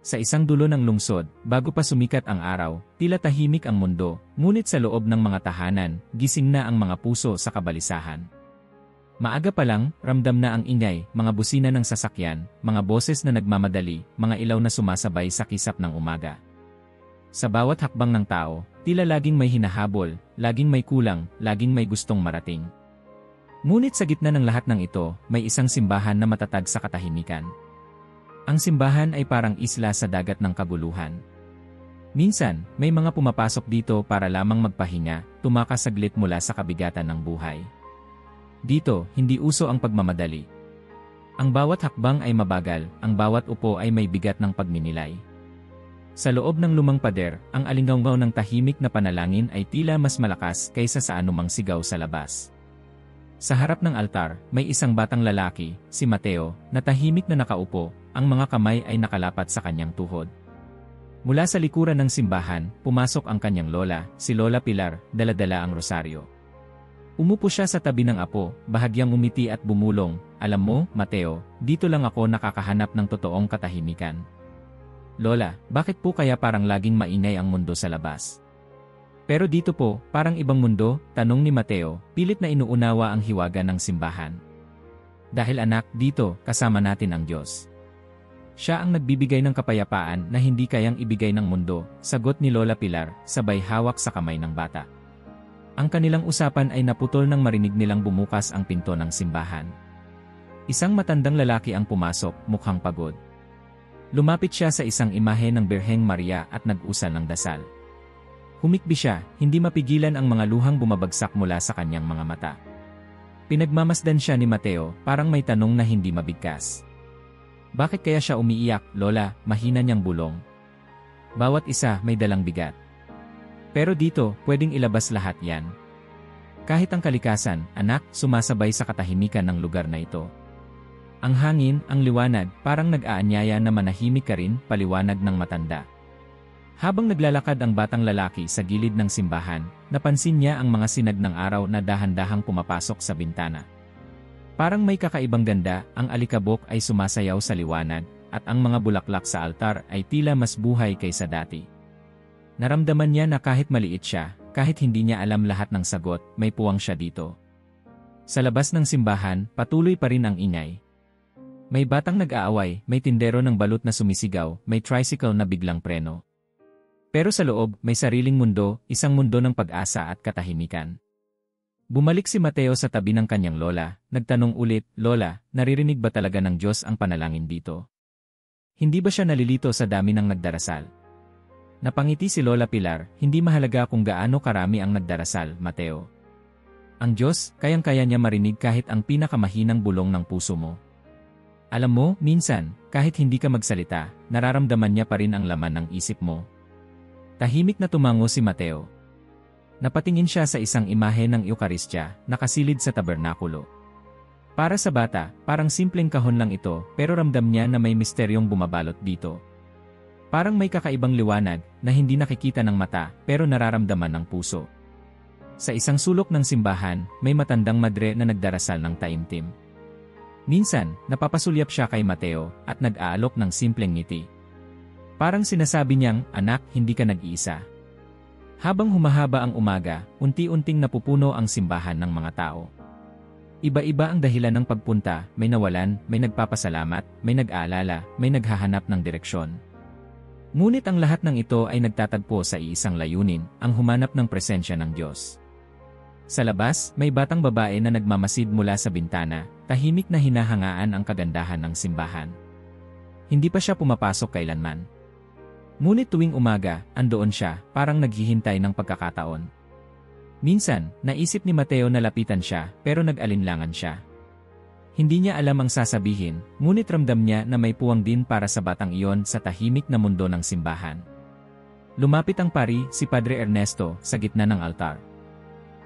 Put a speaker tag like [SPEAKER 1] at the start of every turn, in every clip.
[SPEAKER 1] Sa isang dulo ng lungsod, bago pa sumikat ang araw, tila tahimik ang mundo, ngunit sa loob ng mga tahanan, gising na ang mga puso sa kabalisahan. Maaga pa lang, ramdam na ang ingay, mga busina ng sasakyan, mga boses na nagmamadali, mga ilaw na sumasabay sa kisap ng umaga. Sa bawat hakbang ng tao, tila laging may hinahabol, laging may kulang, laging may gustong marating. Ngunit sa gitna ng lahat ng ito, may isang simbahan na matatag sa katahimikan. Ang simbahan ay parang isla sa dagat ng kaguluhan. Minsan, may mga pumapasok dito para lamang magpahinga, tumakas saglit mula sa kabigatan ng buhay. Dito, hindi uso ang pagmamadali. Ang bawat hakbang ay mabagal, ang bawat upo ay may bigat ng pagninilay. Sa loob ng lumang pader, ang alinggaw ng tahimik na panalangin ay tila mas malakas kaysa sa anumang sigaw sa labas. Sa harap ng altar, may isang batang lalaki, si Mateo, na tahimik na nakaupo, ang mga kamay ay nakalapat sa kanyang tuhod. Mula sa likuran ng simbahan, pumasok ang kanyang lola, si Lola Pilar, dala-dala ang rosaryo. Umupo siya sa tabi ng apo, bahagyang umiti at bumulong, "Alam mo, Mateo, dito lang ako nakakahanap ng totoong katahimikan." "Lola, bakit po kaya parang laging maingay ang mundo sa labas?" "Pero dito po, parang ibang mundo," tanong ni Mateo, pilit na inuunawa ang hiwaga ng simbahan. "Dahil anak, dito, kasama natin ang Diyos. Siya ang nagbibigay ng kapayapaan na hindi kayang ibigay ng mundo," sagot ni Lola Pilar, sabay hawak sa kamay ng bata. Ang kanilang usapan ay naputol nang marinig nilang bumukas ang pinto ng simbahan. Isang matandang lalaki ang pumasok, mukhang pagod. Lumapit siya sa isang imahe ng Birheng Maria at nag-usal ng dasal. Humikbi siya, hindi mapigilan ang mga luhang bumabagsak mula sa kanyang mga mata. Pinagmamasdan siya ni Mateo, parang may tanong na hindi mabigkas. "Bakit kaya siya umiiyak, Lola?" mahina niyang bulong. "Bawat isa may dalang bigat. Pero dito, pwedeng ilabas lahat yan. Kahit ang kalikasan, anak, sumasabay sa katahimikan ng lugar na ito. Ang hangin, ang liwanag, parang nag-aanyaya na manahimik ka rin," paliwanag ng matanda. Habang naglalakad ang batang lalaki sa gilid ng simbahan, napansin niya ang mga sinag ng araw na dahan-dahang pumapasok sa bintana. Parang may kakaibang ganda, ang alikabok ay sumasayaw sa liwanag, at ang mga bulaklak sa altar ay tila mas buhay kaysa dati. Naramdaman niya na kahit maliit siya, kahit hindi niya alam lahat ng sagot, may puwang siya dito. Sa labas ng simbahan, patuloy pa rin ang ingay. May batang nag-aaway, may tindero ng balut na sumisigaw, may tricycle na biglang preno. Pero sa loob, may sariling mundo, isang mundo ng pag-asa at katahimikan. Bumalik si Mateo sa tabi ng kanyang lola, nagtanong ulit, "Lola, naririnig ba talaga ng Diyos ang panalangin dito? Hindi ba siya nalilito sa dami ng nagdarasal?" Napangiti si Lola Pilar, "Hindi mahalaga kung gaano karami ang nagdarasal, Mateo. Ang Diyos, kayang-kaya niya marinig kahit ang pinakamahinang bulong ng puso mo. Alam mo, minsan, kahit hindi ka magsalita, nararamdaman niya pa rin ang laman ng isip mo." Tahimik na tumango si Mateo. Napatingin siya sa isang imahe ng Eukaristya, nakasilid sa tabernakulo. Para sa bata, parang simpleng kahon lang ito, pero ramdam niya na may misteryong bumabalot dito. Parang may kakaibang liwanag, na hindi nakikita ng mata, pero nararamdaman ng puso. Sa isang sulok ng simbahan, may matandang madre na nagdarasal ng taimtim. Minsan, napapasulyap siya kay Mateo, at nag-aalok ng simpleng ngiti. Parang sinasabi niyang, "Anak, hindi ka nag-iisa." Habang humahaba ang umaga, unti-unting napupuno ang simbahan ng mga tao. Iba-iba ang dahilan ng pagpunta, may nawalan, may nagpapasalamat, may nag-aalala, may naghahanap ng direksyon. Ngunit ang lahat ng ito ay nagtatagpo sa iisang layunin, ang humanap ng presensya ng Diyos. Sa labas, may batang babae na nagmamasid mula sa bintana, tahimik na hinahangaan ang kagandahan ng simbahan. Hindi pa siya pumapasok kailanman. Ngunit tuwing umaga, andoon siya, parang naghihintay ng pagkakataon. Minsan, naisip ni Mateo na lapitan siya, pero nag-alinlangan siya. Hindi niya alam ang sasabihin, ngunit ramdam niya na may puwang din para sa batang iyon sa tahimik na mundo ng simbahan. Lumapit ang pari, si Padre Ernesto, sa gitna ng altar.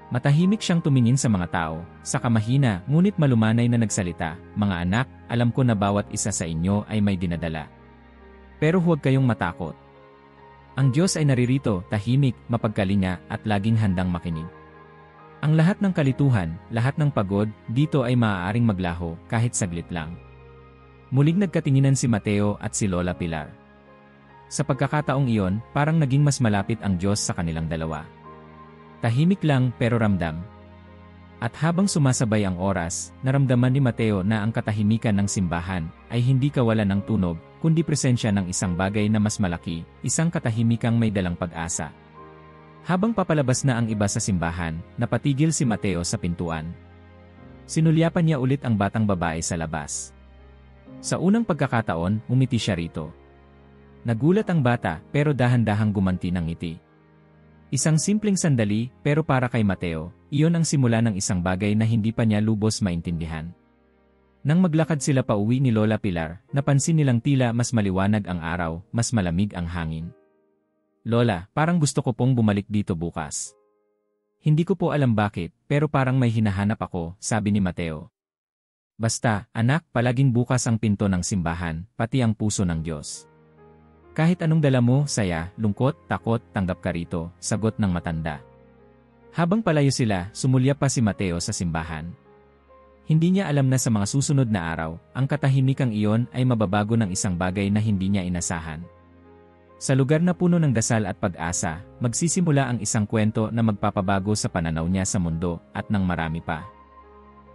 [SPEAKER 1] Matahimik siyang tumingin sa mga tao, sa kamahina, ngunit malumanay na nagsalita, "Mga anak, alam ko na bawat isa sa inyo ay may dinadala. Pero huwag kayong matakot. Ang Diyos ay naririto, tahimik, mapagkalinga, at laging handang makinig. Ang lahat ng kalituhan, lahat ng pagod, dito ay maaaring maglaho, kahit saglit lang." Muling nagkatinginan si Mateo at si Lola Pilar. Sa pagkakataong iyon, parang naging mas malapit ang Diyos sa kanilang dalawa. Tahimik lang pero ramdam. At habang sumasabay ang oras, naramdaman ni Mateo na ang katahimikan ng simbahan ay hindi kawalan ng tunog, kundi presensya ng isang bagay na mas malaki, isang katahimikang may dalang pag-asa. Habang papalabas na ang iba sa simbahan, napatigil si Mateo sa pintuan. Sinulyapan niya ulit ang batang babae sa labas. Sa unang pagkakataon, umiti siya rito. Nagulat ang bata pero dahan-dahang gumanti ng ngiti. Isang simpleng sandali pero para kay Mateo, iyon ang simula ng isang bagay na hindi pa niya lubos maintindihan. Nang maglakad sila pauwi ni Lola Pilar, napansin nilang tila mas maliwanag ang araw, mas malamig ang hangin. Lola, parang gusto ko pong bumalik dito bukas. Hindi ko po alam bakit, pero parang may hinahanap ako, sabi ni Mateo. Basta, anak, palaging bukas ang pinto ng simbahan, pati ang puso ng Diyos. Kahit anong dala mo, saya, lungkot, takot, tanggap ka rito, sagot ng matanda. Habang palayo sila, sumulyap pa si Mateo sa simbahan. Hindi niya alam na sa mga susunod na araw, ang katahimikang iyon ay mababago ng isang bagay na hindi niya inasahan. Sa lugar na puno ng dasal at pag-asa, magsisimula ang isang kwento na magpapabago sa pananaw niya sa mundo at ng marami pa.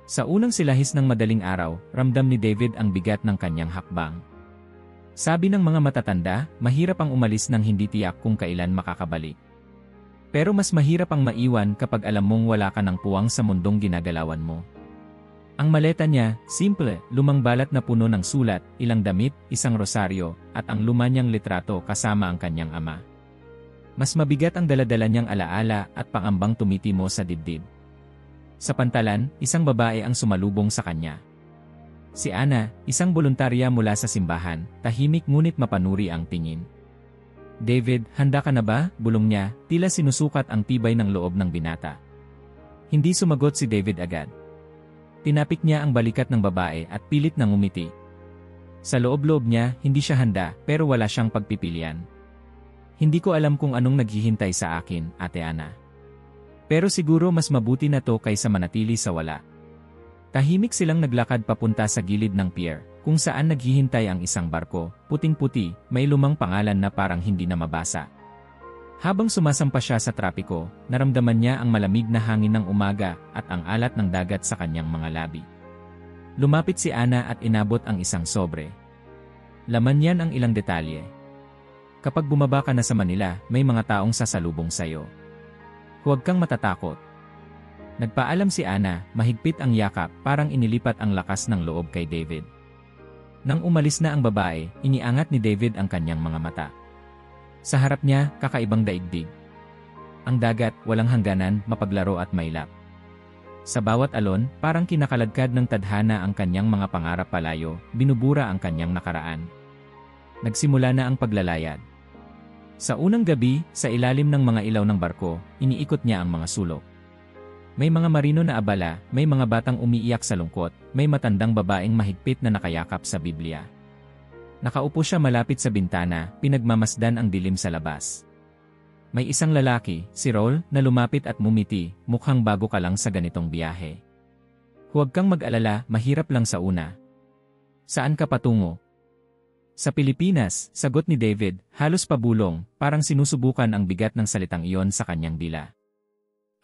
[SPEAKER 1] Sa unang silahis ng madaling araw, ramdam ni David ang bigat ng kanyang hakbang. Sabi ng mga matatanda, mahirap ang umalis nang hindi tiyak kung kailan makakabalik. Pero mas mahirap ang maiwan kapag alam mong wala ka ng puwang sa mundong ginagalawan mo. Ang maleta niya, simple, lumang balat na puno ng sulat, ilang damit, isang rosaryo, at ang luma niyang litrato kasama ang kanyang ama. Mas mabigat ang daladala niyang alaala at pangambang tumitimo sa dibdib. Sa pantalan, isang babae ang sumalubong sa kanya. Si Ana, isang boluntarya mula sa simbahan, tahimik ngunit mapanuri ang tingin. David, handa ka na ba? Bulong niya, tila sinusukat ang tibay ng loob ng binata. Hindi sumagot si David agad. Tinapik niya ang balikat ng babae at pilit nang umiti. Sa loob-loob niya, hindi siya handa pero wala siyang pagpipilian. Hindi ko alam kung anong naghihintay sa akin, Ate Ana. Pero siguro mas mabuti na to kaysa manatili sa wala. Tahimik silang naglakad papunta sa gilid ng pier, kung saan naghihintay ang isang barko, puting-puti, may lumang pangalan na parang hindi na mabasa. Habang sumasampa siya sa trapiko, naramdaman niya ang malamig na hangin ng umaga at ang alat ng dagat sa kanyang mga labi. Lumapit si Ana at inabot ang isang sobre. Laman niyan ang ilang detalye. Kapag bumaba ka na sa Manila, may mga taong sasalubong sayo. Huwag kang matatakot. Nagpaalam si Ana, mahigpit ang yakap, parang inilipat ang lakas ng loob kay David. Nang umalis na ang babae, iniangat ni David ang kanyang mga mata. Sa harap niya, kakaibang daigdig. Ang dagat, walang hangganan, mapaglaro at mailap. Sa bawat alon, parang kinakaladkad ng tadhana ang kanyang mga pangarap palayo, binubura ang kanyang nakaraan. Nagsimula na ang paglalayag. Sa unang gabi, sa ilalim ng mga ilaw ng barko, iniikot niya ang mga sulok. May mga marino na abala, may mga batang umiiyak sa lungkot, may matandang babaeng mahigpit na nakayakap sa Biblia. Nakaupo siya malapit sa bintana, pinagmamasdan ang dilim sa labas. May isang lalaki, si Rol, na lumapit at mumiti, mukhang bago ka lang sa ganitong biyahe. Huwag kang mag-alala, mahirap lang sa una. Saan ka patungo? Sa Pilipinas, sagot ni David, halos pabulong, parang sinusubukan ang bigat ng salitang iyon sa kanyang dila.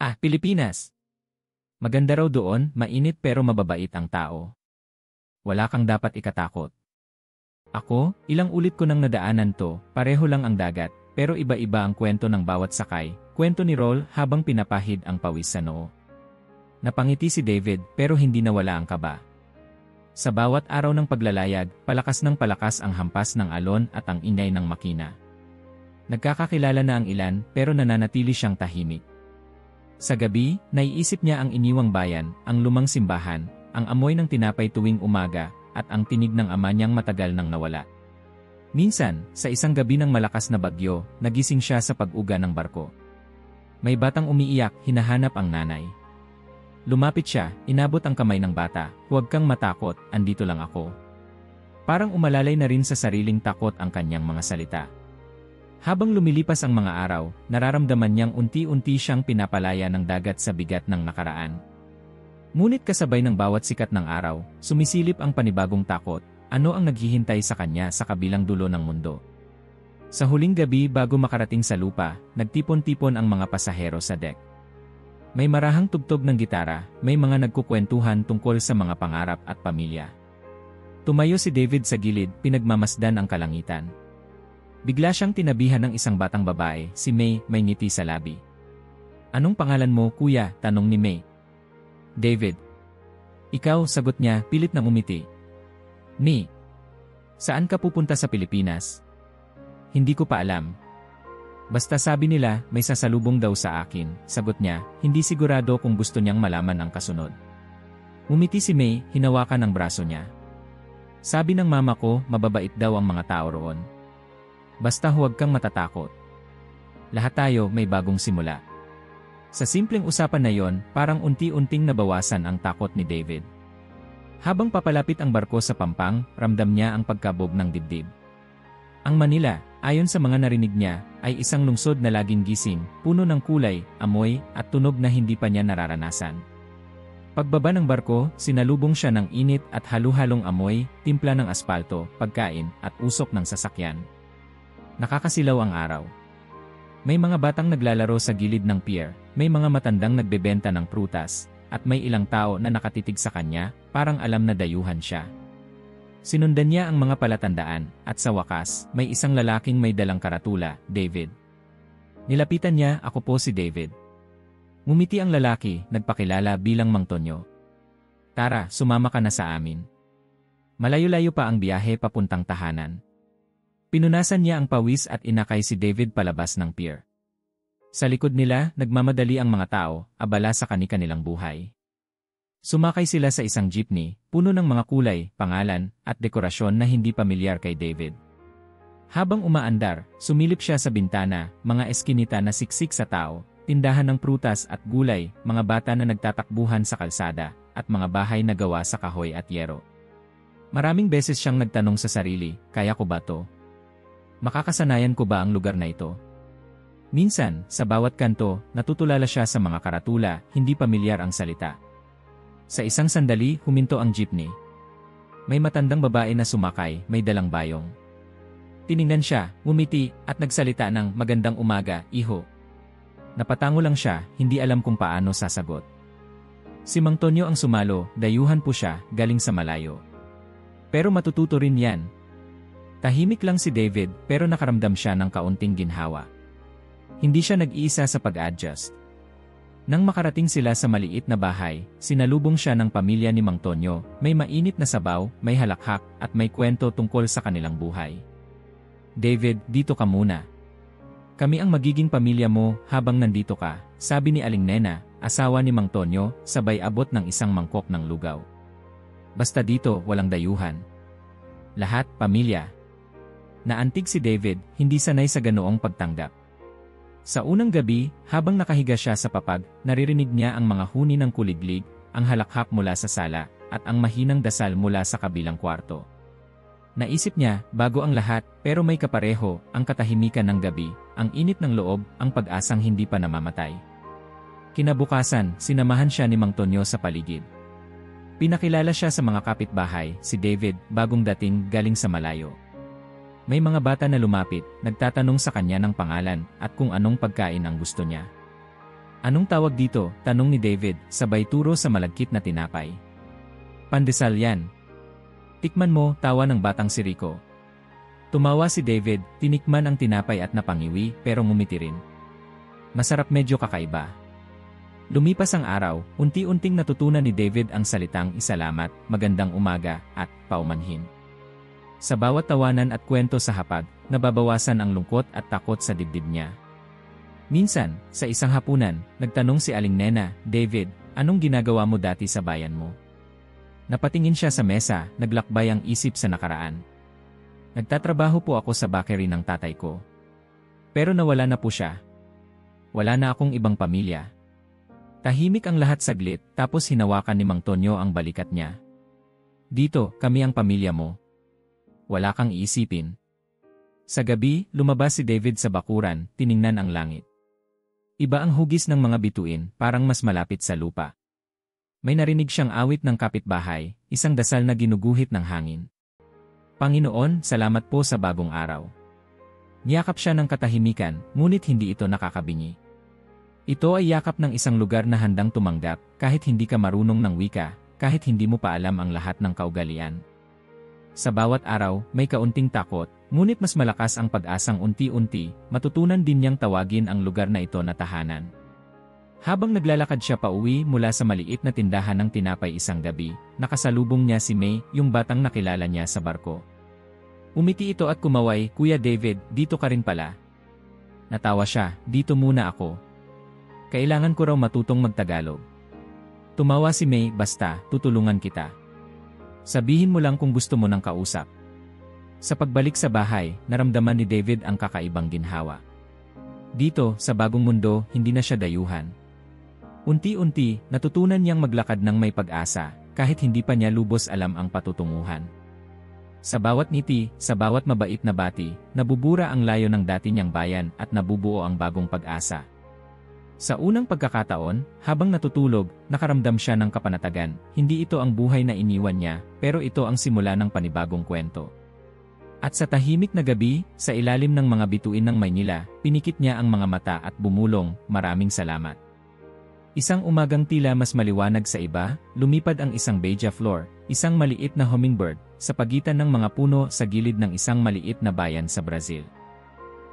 [SPEAKER 1] Ah, Pilipinas! Maganda raw doon, mainit pero mababait ang tao. Wala kang dapat ikatakot. Ako, ilang ulit ko nang nadaanan to, pareho lang ang dagat, pero iba-iba ang kwento ng bawat sakay, kwento ni Rol habang pinapahid ang pawis sa noo. Napangiti si David pero hindi nawala ang kaba. Sa bawat araw ng paglalayag, palakas ng palakas ang hampas ng alon at ang ingay ng makina. Nagkakakilala na ang ilan pero nananatili siyang tahimik. Sa gabi, naiisip niya ang iniwang bayan, ang lumang simbahan, ang amoy ng tinapay tuwing umaga, at ang tinig ng ama niyang matagal nang nawala. Minsan, sa isang gabi ng malakas na bagyo, nagising siya sa pag-uga ng barko. May batang umiiyak, hinahanap ang nanay. Lumapit siya, inabot ang kamay ng bata, huwag kang matakot, andito lang ako. Parang umalalay na rin sa sariling takot ang kanyang mga salita. Habang lumilipas ang mga araw, nararamdaman niyang unti-unti siyang pinapalaya ng dagat sa bigat ng nakaraan. Ngunit kasabay ng bawat sikat ng araw, sumisilip ang panibagong takot, ano ang naghihintay sa kanya sa kabilang dulo ng mundo. Sa huling gabi bago makarating sa lupa, nagtipon-tipon ang mga pasahero sa deck. May marahang tugtog ng gitara, may mga nagkukwentuhan tungkol sa mga pangarap at pamilya. Tumayo si David sa gilid, pinagmamasdan ang kalangitan. Bigla siyang tinabihan ng isang batang babae, si May, may ngiti sa labi. "Anong pangalan mo, kuya?" tanong ni May. "David." "Ikaw," sagot niya, pilit na umiti. "May, saan ka pupunta sa Pilipinas?" "Hindi ko pa alam. Basta sabi nila, may sasalubong daw sa akin," sagot niya, hindi sigurado kung gusto niyang malaman ang kasunod. Umiti si May, hinawakan ang braso niya. "Sabi ng mama ko, mababait daw ang mga tao roon. Basta huwag kang matatakot. Lahat tayo may bagong simula." Sa simpleng usapan na yon, parang unti-unting nabawasan ang takot ni David. Habang papalapit ang barko sa Pampang, ramdam niya ang pagkabog ng dibdib. Ang Manila, ayon sa mga narinig niya, ay isang lungsod na laging gising, puno ng kulay, amoy, at tunog na hindi pa niya nararanasan. Pagbaba ng barko, sinalubong siya ng init at halu-halong amoy, timpla ng aspalto, pagkain, at usok ng sasakyan. Nakakasilaw ang araw. May mga batang naglalaro sa gilid ng pier, may mga matandang nagbebenta ng prutas, at may ilang tao na nakatitig sa kanya, parang alam na dayuhan siya. Sinundan niya ang mga palatandaan, at sa wakas, may isang lalaking may dalang karatula, David. Nilapitan niya, "Ako po si David." Ngumiti ang lalaki, nagpakilala bilang Mang Tonyo. "Tara, sumama ka na sa amin." Malayo-layo pa ang biyahe papuntang tahanan. Pinunasan niya ang pawis at inakay si David palabas ng pier. Sa likod nila, nagmamadali ang mga tao, abala sa kani-kanilang buhay. Sumakay sila sa isang jeepney, puno ng mga kulay, pangalan, at dekorasyon na hindi pamilyar kay David. Habang umaandar, sumilip siya sa bintana, mga eskinita na siksik sa tao, tindahan ng prutas at gulay, mga bata na nagtatakbuhan sa kalsada, at mga bahay na gawa sa kahoy at yero. Maraming beses siyang nagtanong sa sarili, "Kaya ko ba to? Makakasanayan ko ba ang lugar na ito?" Minsan, sa bawat kanto, natutulala siya sa mga karatula, hindi pamilyar ang salita. Sa isang sandali, huminto ang jeepney. May matandang babae na sumakay, may dalang bayong. Tiningnan siya, ngumiti, at nagsalita ng, "Magandang umaga, iho." Napatango lang siya, hindi alam kung paano sasagot. Si Mang Tonyo ang sumalo, dayuhan po siya, galing sa malayo. Pero matututo rin yan. Tahimik lang si David, pero nakaramdam siya ng kaunting ginhawa. Hindi siya nag-iisa sa pag-adjust. Nang makarating sila sa maliit na bahay, sinalubong siya ng pamilya ni Mang Tonyo, may mainit na sabaw, may halakhak, at may kwento tungkol sa kanilang buhay. "David, dito ka muna. Kami ang magiging pamilya mo habang nandito ka," sabi ni Aling Nena, asawa ni Mang Tonyo, sabay abot ng isang mangkok ng lugaw. "Basta dito, walang dayuhan. Lahat, pamilya." Naantig si David, hindi sanay sa ganoong pagtanggap. Sa unang gabi, habang nakahiga siya sa papag, naririnig niya ang mga huni ng kuliglig, ang halakhak mula sa sala, at ang mahinang dasal mula sa kabilang kwarto. Naisip niya, bago ang lahat, pero may kapareho, ang katahimikan ng gabi, ang init ng loob, ang pag-asang hindi pa namamatay. Kinabukasan, sinamahan siya ni Mang Tonyo sa paligid. Pinakilala siya sa mga kapitbahay, si David, bagong dating, galing sa malayo. May mga bata na lumapit, nagtatanong sa kanya ng pangalan at kung anong pagkain ang gusto niya. "Anong tawag dito?" tanong ni David, sabay turo sa malagkit na tinapay. "Pandesal yan. Tikman mo," tawa ng batang si Rico. Tumawa si David, tinikman ang tinapay at napangiwi, pero ngumiti rin. "Masarap, medyo kakaiba." Lumipas ang araw, unti-unting natutunan ni David ang salitang "isalamat", "magandang umaga", at "paumanhin". Sa bawat tawanan at kwento sa hapag, nababawasan ang lungkot at takot sa dibdib niya. Minsan, sa isang hapunan, nagtanong si Aling Nena, "David, anong ginagawa mo dati sa bayan mo?" Napatingin siya sa mesa, naglakbay ang isip sa nakaraan. "Nagtatrabaho po ako sa bakery ng tatay ko. Pero nawala na po siya. Wala na akong ibang pamilya." Tahimik ang lahat saglit, tapos hinawakan ni Mang Tonyo ang balikat niya. "Dito, kami ang pamilya mo. Wala kang iisipin." Sa gabi, lumabas si David sa bakuran, tiningnan ang langit. Iba ang hugis ng mga bituin, parang mas malapit sa lupa. May narinig siyang awit ng kapitbahay, isang dasal na ginuguhit ng hangin. "Panginoon, salamat po sa bagong araw. Niyakap siya ng katahimikan, ngunit hindi ito nakakabingi. Ito ay yakap ng isang lugar na handang tumanggap, kahit hindi ka marunong ng wika, kahit hindi mo pa alam ang lahat ng kaugalian. Sa bawat araw, may kaunting takot, ngunit mas malakas ang pag-asang unti-unti, matutunan din niyang tawagin ang lugar na ito na tahanan. Habang naglalakad siya pauwi mula sa maliit na tindahan ng tinapay isang gabi, nakasalubong niya si May, yung batang nakilala niya sa barko. Umiti ito at kumaway, "Kuya David, dito ka rin pala." Natawa siya, "Dito muna ako. Kailangan ko raw matutong magtagalog." Tumawa si May, "Basta, tutulungan kita. Sabihin mo lang kung gusto mo ng kausap." Sa pagbalik sa bahay, naramdaman ni David ang kakaibang ginhawa. Dito, sa bagong mundo, hindi na siya dayuhan. Unti-unti, natutunan niyang maglakad ng may pag-asa, kahit hindi pa niya lubos alam ang patutunguhan. Sa bawat ngiti, sa bawat mabait na bati, nabubura ang layo ng dati niyang bayan at nabubuo ang bagong pag-asa. Sa unang pagkakataon, habang natutulog, nakaramdam siya ng kapanatagan. Hindi ito ang buhay na iniwan niya, pero ito ang simula ng panibagong kwento. At sa tahimik na gabi, sa ilalim ng mga bituin ng Maynila, pinikit niya ang mga mata at bumulong, "Maraming salamat." Isang umagang tila mas maliwanag sa iba, lumipad ang isang beija flor, isang maliit na hummingbird, sa pagitan ng mga puno sa gilid ng isang maliit na bayan sa Brazil.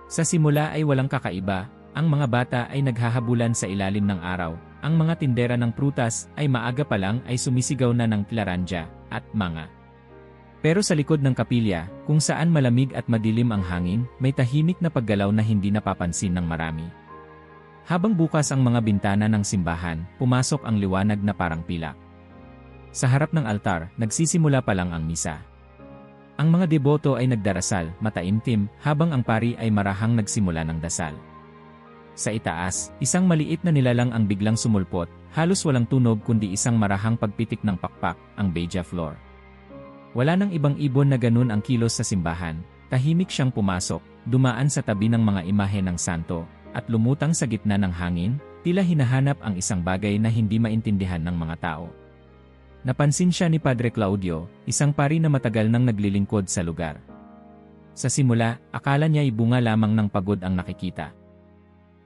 [SPEAKER 1] Sa simula ay walang kakaiba. Ang mga bata ay naghahabulan sa ilalim ng araw, ang mga tindera ng prutas ay maaga pa lang ay sumisigaw na ng laranja, at mga. Pero sa likod ng kapilya, kung saan malamig at madilim ang hangin, may tahimik na paggalaw na hindi napapansin ng marami. Habang bukas ang mga bintana ng simbahan, pumasok ang liwanag na parang pilak. Sa harap ng altar, nagsisimula pa lang ang misa. Ang mga deboto ay nagdarasal, mataimtim, habang ang pari ay marahang nagsimula ng dasal. Sa itaas, isang maliit na nilalang ang biglang sumulpot, halos walang tunog kundi isang marahang pagpitik ng pakpak, ang beija flor. Wala nang ibang ibon na ganun ang kilos sa simbahan, tahimik siyang pumasok, dumaan sa tabi ng mga imahe ng santo, at lumutang sa gitna ng hangin, tila hinahanap ang isang bagay na hindi maintindihan ng mga tao. Napansin siya ni Padre Claudio, isang pari na matagal nang naglilingkod sa lugar. Sa simula, akala niya ay bunga lamang ng pagod ang nakikita.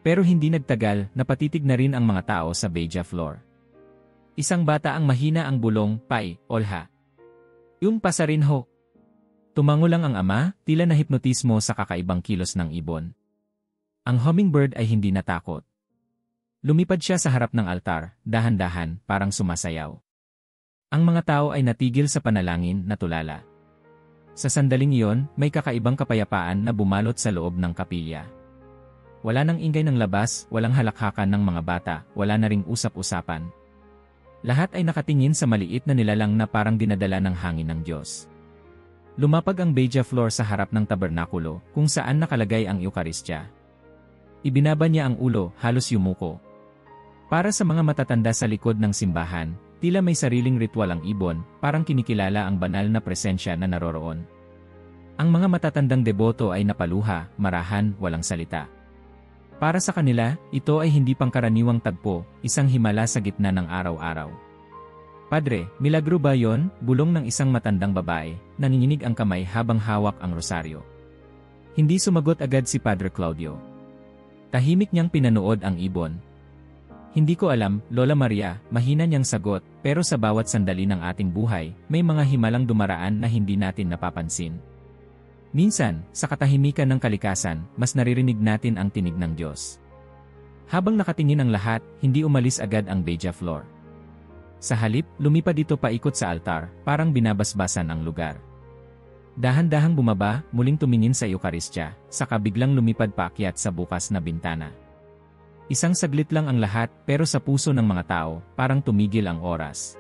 [SPEAKER 1] Pero hindi nagtagal, napatitig na rin ang mga tao sa beija flor. Isang bata ang mahina ang bulong, "Pai, olha." Yung pasarin ho. Tumango lang ang ama, tila nahipnotismo sa kakaibang kilos ng ibon. Ang hummingbird ay hindi natakot. Lumipad siya sa harap ng altar, dahan-dahan, parang sumasayaw. Ang mga tao ay natigil sa panalangin na tulala. Sa sandaling iyon, may kakaibang kapayapaan na bumalot sa loob ng kapilya. Wala nang ingay ng labas, walang halakhakan ng mga bata, wala na ring usap-usapan. Lahat ay nakatingin sa maliit na nilalang na parang dinadala ng hangin ng Diyos. Lumapag ang beija flor sa harap ng tabernakulo, kung saan nakalagay ang Eukaristya. Ibinaba niya ang ulo, halos yumuko. Para sa mga matatanda sa likod ng simbahan, tila may sariling ritual ang ibon, parang kinikilala ang banal na presensya na naroroon. Ang mga matatandang deboto ay napaluha, marahan, walang salita. Para sa kanila, ito ay hindi pangkaraniwang tagpo, isang himala sa gitna ng araw-araw. "Padre, milagro ba yon?" Bulong ng isang matandang babae, nanginginig ang kamay habang hawak ang rosaryo. Hindi sumagot agad si Padre Claudio. Tahimik niyang pinanood ang ibon. "Hindi ko alam, Lola Maria," mahina niyang sagot, "pero sa bawat sandali ng ating buhay, may mga himalang dumaraan na hindi natin napapansin. Minsan, sa katahimikan ng kalikasan, mas naririnig natin ang tinig ng Diyos." Habang nakatingin ang lahat, hindi umalis agad ang beija flor. Sa halip, lumipad ito paikot sa altar, parang binabasbasan ang lugar. Dahan-dahang bumaba, muling tumingin sa Eukaristya, saka biglang lumipad paakyat sa bukas na bintana. Isang saglit lang ang lahat, pero sa puso ng mga tao, parang tumigil ang oras.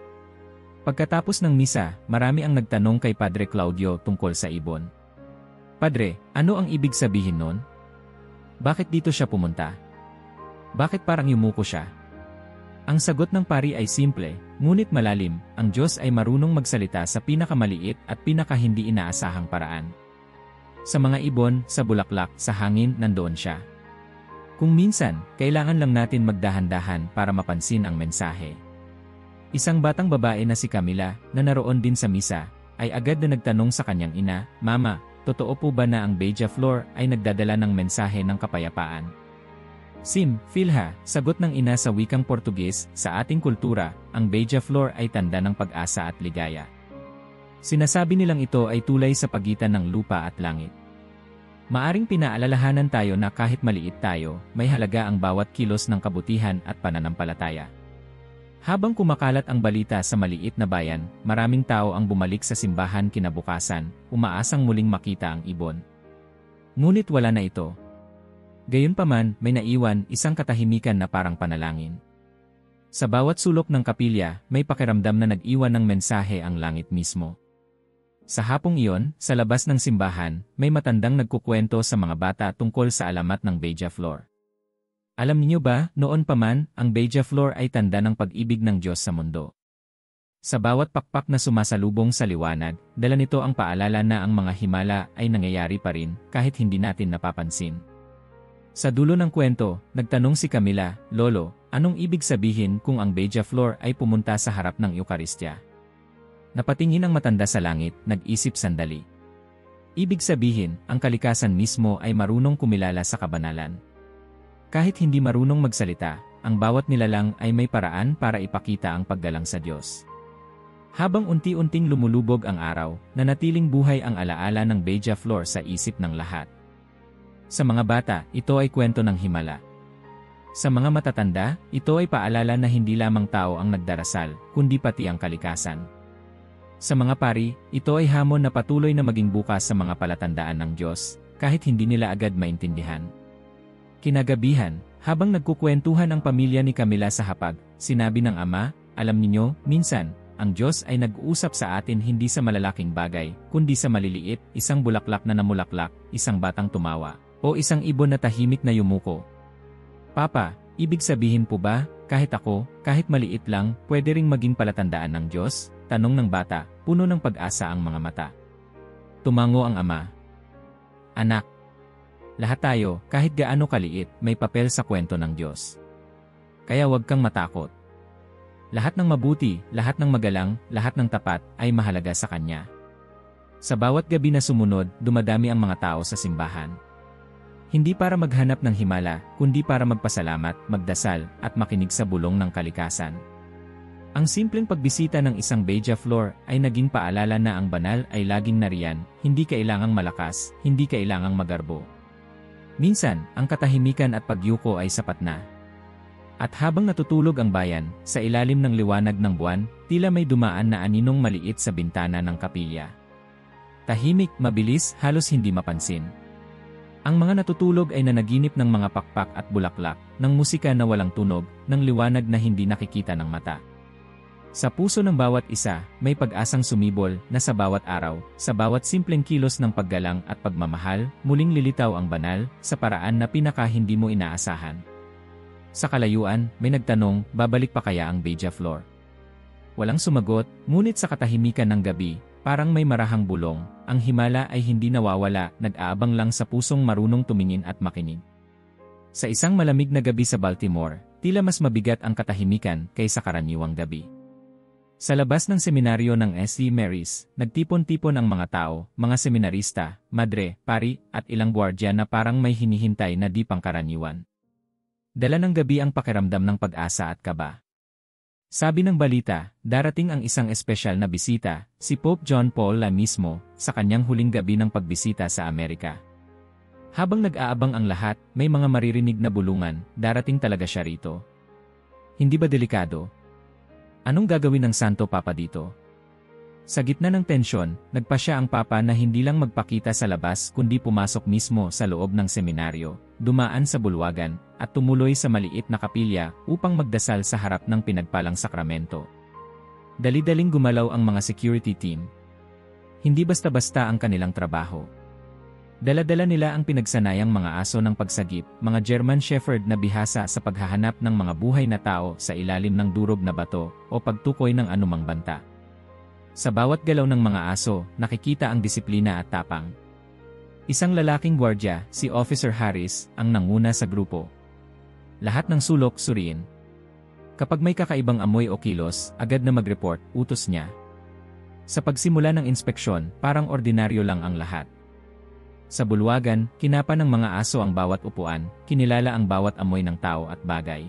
[SPEAKER 1] Pagkatapos ng misa, marami ang nagtanong kay Padre Claudio tungkol sa ibon. "Padre, ano ang ibig sabihin nun? Bakit dito siya pumunta? Bakit parang yumuko siya?" Ang sagot ng pari ay simple, ngunit malalim, ang Diyos ay marunong magsalita sa pinakamaliit at pinakahindi inaasahang paraan. Sa mga ibon, sa bulaklak, sa hangin, nandoon siya. Kung minsan, kailangan lang natin magdahan-dahan para mapansin ang mensahe. Isang batang babae na si Camila, na naroon din sa misa, ay agad na nagtanong sa kanyang ina, "Mama, totoo po ba na ang Beija Flor ay nagdadala ng mensahe ng kapayapaan? Sim, Philha, sagot ng ina sa wikang Portuges, sa ating kultura, ang Beija Flor ay tanda ng pag-asa at ligaya. Sinasabi nilang ito ay tulay sa pagitan ng lupa at langit. Maaring pinaalalahanan tayo na kahit maliit tayo, may halaga ang bawat kilos ng kabutihan at pananampalataya. Habang kumakalat ang balita sa maliit na bayan, maraming tao ang bumalik sa simbahan kinabukasan, umaasang muling makita ang ibon. Ngunit wala na ito. Gayunpaman, may naiwan isang katahimikan na parang panalangin. Sa bawat sulok ng kapilya, may pakiramdam na nag-iwan ng mensahe ang langit mismo. Sa hapong iyon, sa labas ng simbahan, may matandang nagkukwento sa mga bata tungkol sa alamat ng Beija Flor. Alam niyo ba, noon pa man, ang Beija Flor ay tanda ng pag-ibig ng Diyos sa mundo. Sa bawat pakpak na sumasalubong sa liwanag, dala nito ang paalala na ang mga himala ay nangyayari pa rin kahit hindi natin napapansin. Sa dulo ng kwento, nagtanong si Camila, "Lolo, anong ibig sabihin kung ang Beija Flor ay pumunta sa harap ng Eukaristya?" Napatingin ang matanda sa langit, nag-isip sandali. Ibig sabihin, ang kalikasan mismo ay marunong kumilala sa kabanalan. Kahit hindi marunong magsalita, ang bawat nilalang ay may paraan para ipakita ang paggalang sa Diyos. Habang unti-unting lumulubog ang araw, nanatiling buhay ang alaala ng Beija Flor sa isip ng lahat. Sa mga bata, ito ay kwento ng himala. Sa mga matatanda, ito ay paalala na hindi lamang tao ang nagdarasal, kundi pati ang kalikasan. Sa mga pari, ito ay hamon na patuloy na maging bukas sa mga palatandaan ng Diyos, kahit hindi nila agad maintindihan. Kinagabihan, habang nagkukwentuhan ang pamilya ni Camila sa hapag, sinabi ng ama, "Alam ninyo, minsan, ang Diyos ay nag-uusap sa atin hindi sa malalaking bagay, kundi sa maliliit, isang bulaklak na namulaklak, isang batang tumawa, o isang ibon na tahimik na yumuko." Papa, ibig sabihin po ba, kahit ako, kahit maliit lang, pwede ring maging palatandaan ng Diyos? Tanong ng bata, puno ng pag-asa ang mga mata. Tumango ang ama. "Anak, lahat tayo, kahit gaano kaliit, may papel sa kwento ng Diyos. Kaya huwag kang matakot. Lahat ng mabuti, lahat ng magalang, lahat ng tapat, ay mahalaga sa Kanya." Sa bawat gabi na sumunod, dumadami ang mga tao sa simbahan. Hindi para maghanap ng himala, kundi para magpasalamat, magdasal, at makinig sa bulong ng kalikasan. Ang simpleng pagbisita ng isang Beija Flor ay naging paalala na ang banal ay laging nariyan, hindi kailangang malakas, hindi kailangang magarbo. Minsan, ang katahimikan at pagyuko ay sapat na. At habang natutulog ang bayan, sa ilalim ng liwanag ng buwan, tila may dumaan na aninong maliit sa bintana ng kapilya. Tahimik, mabilis, halos hindi mapansin. Ang mga natutulog ay nanaginip ng mga pakpak at bulaklak, ng musika na walang tunog, ng liwanag na hindi nakikita ng mata. Sa puso ng bawat isa, may pag-asang sumibol na sa bawat araw, sa bawat simpleng kilos ng paggalang at pagmamahal, muling lilitaw ang banal, sa paraan na pinaka hindi mo inaasahan. Sa kalayuan, may nagtanong, babalik pa kaya ang Beija Flor? Walang sumagot, ngunit sa katahimikan ng gabi, parang may marahang bulong, ang himala ay hindi nawawala, nag-aabang lang sa pusong marunong tumingin at makinig. Sa isang malamig na gabi sa Baltimore, tila mas mabigat ang katahimikan kaysa karaniwang gabi. Sa labas ng seminaryo ng St. Mary's, nagtipon-tipon ang mga tao, mga seminarista, madre, pari, at ilang gwardiya na parang may hinihintay na di pangkaraniwan. Dala ng gabi ang pakiramdam ng pag-asa at kaba. Sabi ng balita, darating ang isang espesyal na bisita, si Pope John Paul II mismo, sa kanyang huling gabi ng pagbisita sa Amerika. Habang nag-aabang ang lahat, may mga maririnig na bulungan, darating talaga siya rito. Hindi ba delikado? Anong gagawin ng Santo Papa dito? Sa gitna ng tensyon, nagpasya ang Papa na hindi lang magpakita sa labas kundi pumasok mismo sa loob ng seminaryo, dumaan sa bulwagan, at tumuloy sa maliit na kapilya upang magdasal sa harap ng pinagpalang sakramento. Dali-daling gumalaw ang mga security team. Hindi basta-basta ang kanilang trabaho. Dala-dala nila ang pinagsanayang mga aso ng pagsagip, mga German Shepherd na bihasa sa paghahanap ng mga buhay na tao sa ilalim ng durog na bato o pagtukoy ng anumang banta. Sa bawat galaw ng mga aso, nakikita ang disiplina at tapang. Isang lalaking gwardya, si Officer Harris, ang nanguna sa grupo. Lahat ng sulok suriin. Kapag may kakaibang amoy o kilos, agad na mag-report, utos niya. Sa pagsimula ng inspeksyon, parang ordinaryo lang ang lahat. Sa bulwagan, kinapa ng mga aso ang bawat upuan, kinilala ang bawat amoy ng tao at bagay.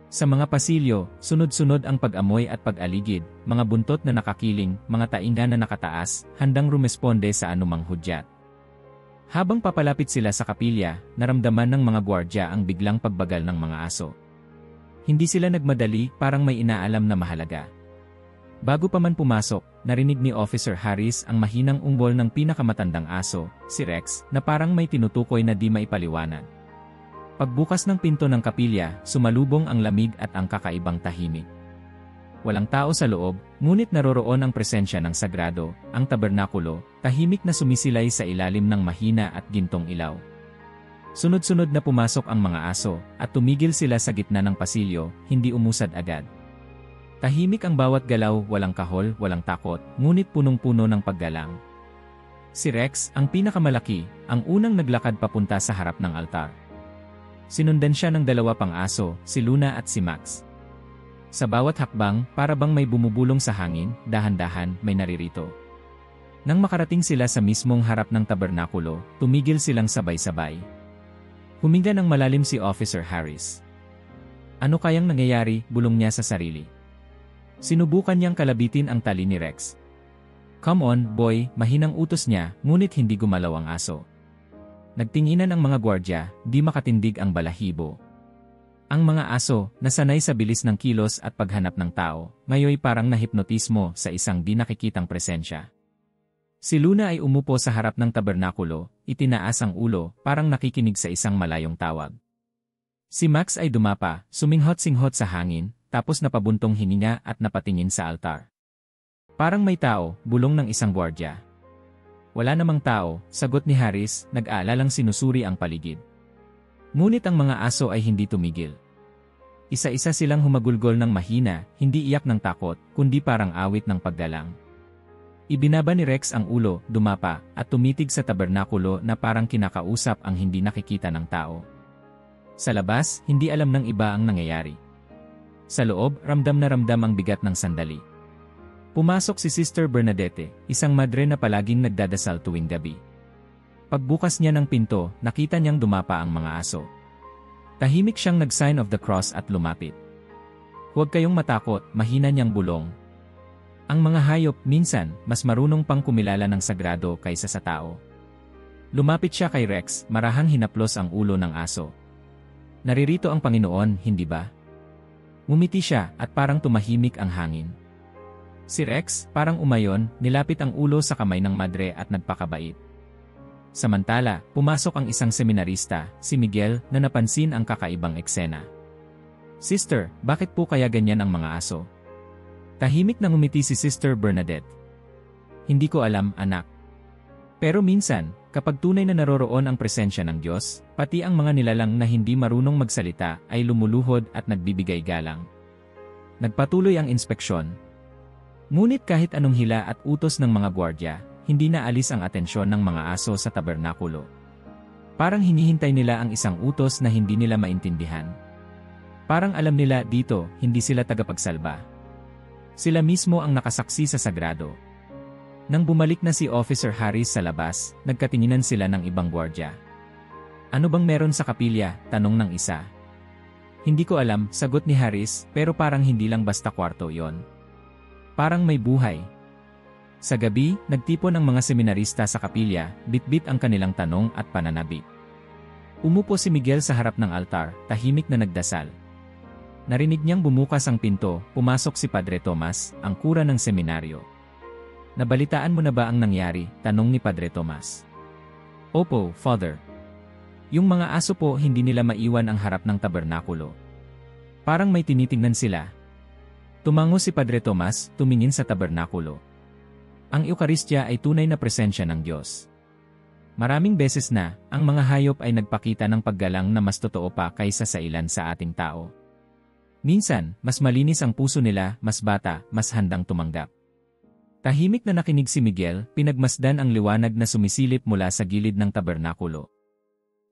[SPEAKER 1] Sa mga pasilyo, sunod-sunod ang pag-amoy at pag-aligid, mga buntot na nakakiling, mga tainga na nakataas, handang rumesponde sa anumang hudyat. Habang papalapit sila sa kapilya, naramdaman ng mga gwardya ang biglang pagbagal ng mga aso. Hindi sila nagmadali, parang may inaalam na mahalaga. Bago pa man pumasok, narinig ni Officer Harris ang mahinang ungol ng pinakamatandang aso, si Rex, na parang may tinutukoy na di maipaliwanag. Pagbukas ng pinto ng kapilya, sumalubong ang lamig at ang kakaibang tahimik. Walang tao sa loob, ngunit naroroon ang presensya ng sagrado, ang tabernakulo, tahimik na sumisilay sa ilalim ng mahina at gintong ilaw. Sunod-sunod na pumasok ang mga aso, at tumigil sila sa gitna ng pasilyo, hindi umusad agad. Tahimik ang bawat galaw, walang kahol, walang takot, ngunit punong-puno ng paggalang. Si Rex, ang pinakamalaki, ang unang naglakad papunta sa harap ng altar. Sinundan siya ng dalawa pang aso, si Luna at si Max. Sa bawat hakbang, para bang may bumubulong sa hangin, dahan-dahan, may naririto. Nang makarating sila sa mismong harap ng tabernakulo, tumigil silang sabay-sabay. Huminga ng malalim si Officer Harris. Ano kayang nangyayari, bulong niya sa sarili. Sinubukan niyang kalabitin ang tali ni Rex. Come on, boy, mahinang utos niya, ngunit hindi gumalaw ang aso. Nagtinginan ang mga gwardya, di makatindig ang balahibo. Ang mga aso, nasanay sa bilis ng kilos at paghanap ng tao, ngayoy parang nahipnotismo sa isang di nakikitang presensya. Si Luna ay umupo sa harap ng tabernakulo, itinaas ang ulo, parang nakikinig sa isang malayong tawag. Si Max ay dumapa, suminghot-singhot sa hangin, tapos napabuntong hininga at napatingin sa altar. Parang may tao, bulong ng isang gwardya. Wala namang tao, sagot ni Harris, nag-aalalang sinusuri ang paligid. Ngunit ang mga aso ay hindi tumigil. Isa-isa silang humagulgol ng mahina, hindi iyak ng takot, kundi parang awit ng paggalang. Ibinaba ni Rex ang ulo, dumapa, at tumitig sa tabernakulo na parang kinakausap ang hindi nakikita ng tao. Sa labas, hindi alam ng iba ang nangyayari. Sa loob, ramdam na ramdam ang bigat ng sandali. Pumasok si Sister Bernadette, isang madre na palaging nagdadasal tuwing gabi. Pagbukas niya ng pinto, nakita niyang dumapa ang mga aso. Tahimik siyang nag-sign of the cross at lumapit. Huwag kayong matakot, mahina niyang bulong. Ang mga hayop, minsan, mas marunong pang kumilala ng sagrado kaysa sa tao. Lumapit siya kay Rex, marahang hinaplos ang ulo ng aso. Naririto ang Panginoon, hindi ba? Ngumiti siya, at parang tumahimik ang hangin. Si Rex, parang umayon, nilapit ang ulo sa kamay ng madre at nagpakabait. Samantala, pumasok ang isang seminarista, si Miguel, na napansin ang kakaibang eksena. Sister, bakit po kaya ganyan ang mga aso? Tahimik na ngumiti si Sister Bernadette. Hindi ko alam, anak. Pero minsan, kapag tunay na naroroon ang presensya ng Diyos, pati ang mga nilalang na hindi marunong magsalita ay lumuluhod at nagbibigay galang. Nagpatuloy ang inspeksyon. Ngunit kahit anong hila at utos ng mga gwardya, hindi naalis ang atensyon ng mga aso sa tabernakulo. Parang hinihintay nila ang isang utos na hindi nila maintindihan. Parang alam nila dito, hindi sila tagapagsalba. Sila mismo ang nakasaksi sa sagrado. Nang bumalik na si Officer Harris sa labas, nagkatinginan sila ng ibang gwardya. Ano bang meron sa kapilya? Tanong ng isa. Hindi ko alam, sagot ni Harris, pero parang hindi lang basta kwarto yon. Parang may buhay. Sa gabi, nagtipon ang mga seminarista sa kapilya, bitbit ang kanilang tanong at pananabik. Umupo si Miguel sa harap ng altar, tahimik na nagdasal. Narinig niyang bumukas ang pinto, pumasok si Padre Tomas, ang kura ng seminaryo. Nabalitaan mo na ba ang nangyari? Tanong ni Padre Tomas. Opo, Father. Yung mga aso po hindi nila maiwan ang harap ng tabernakulo. Parang may tinitingnan sila. Tumango si Padre Tomas, tumingin sa tabernakulo. Ang Eukaristya ay tunay na presensya ng Diyos. Maraming beses na, ang mga hayop ay nagpakita ng paggalang na mas totoo pa kaysa sa ilan sa ating tao. Minsan, mas malinis ang puso nila, mas bata, mas handang tumanggap. Tahimik na nakinig si Miguel, pinagmasdan ang liwanag na sumisilip mula sa gilid ng tabernakulo.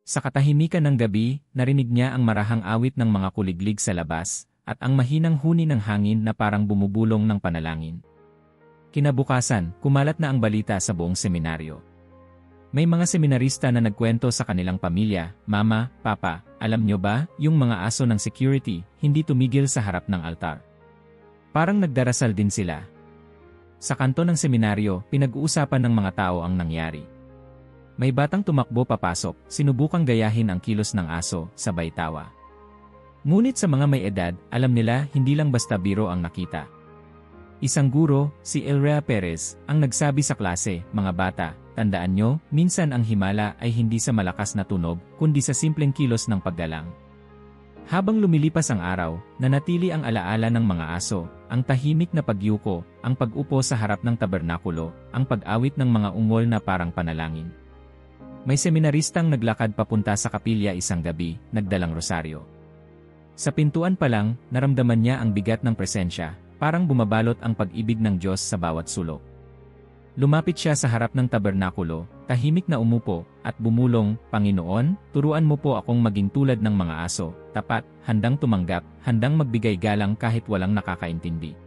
[SPEAKER 1] Sa katahimikan ng gabi, narinig niya ang marahang awit ng mga kuliglig sa labas, at ang mahinang huni ng hangin na parang bumubulong ng panalangin. Kinabukasan, kumalat na ang balita sa buong seminaryo. May mga seminarista na nagkwento sa kanilang pamilya, "Mama, Papa, alam nyo ba, yung mga aso ng security, hindi tumigil sa harap ng altar. Parang nagdarasal din sila." Sa kanto ng seminaryo, pinag-uusapan ng mga tao ang nangyari. May batang tumakbo papasok, sinubukang gayahin ang kilos ng aso, sabay tawa. Ngunit sa mga may edad, alam nila hindi lang basta biro ang nakita. Isang guro, si Elrea Perez, ang nagsabi sa klase, "Mga bata, tandaan nyo, minsan ang himala ay hindi sa malakas na tunog, kundi sa simpleng kilos ng paggalang." Habang lumilipas ang araw, nanatili ang alaala ng mga aso, ang tahimik na pagyuko, ang pag-upo sa harap ng tabernakulo, ang pag-awit ng mga ungol na parang panalangin. May seminaristang naglakad papunta sa kapilya isang gabi, nagdalang rosaryo. Sa pintuan pa lang, naramdaman niya ang bigat ng presensya, parang bumabalot ang pag-ibig ng Diyos sa bawat sulok. Lumapit siya sa harap ng tabernakulo, tahimik na umupo, at bumulong, "Panginoon, turuan mo po akong maging tulad ng mga aso, tapat, handang tumanggap, handang magbigay galang kahit walang nakakaintindi."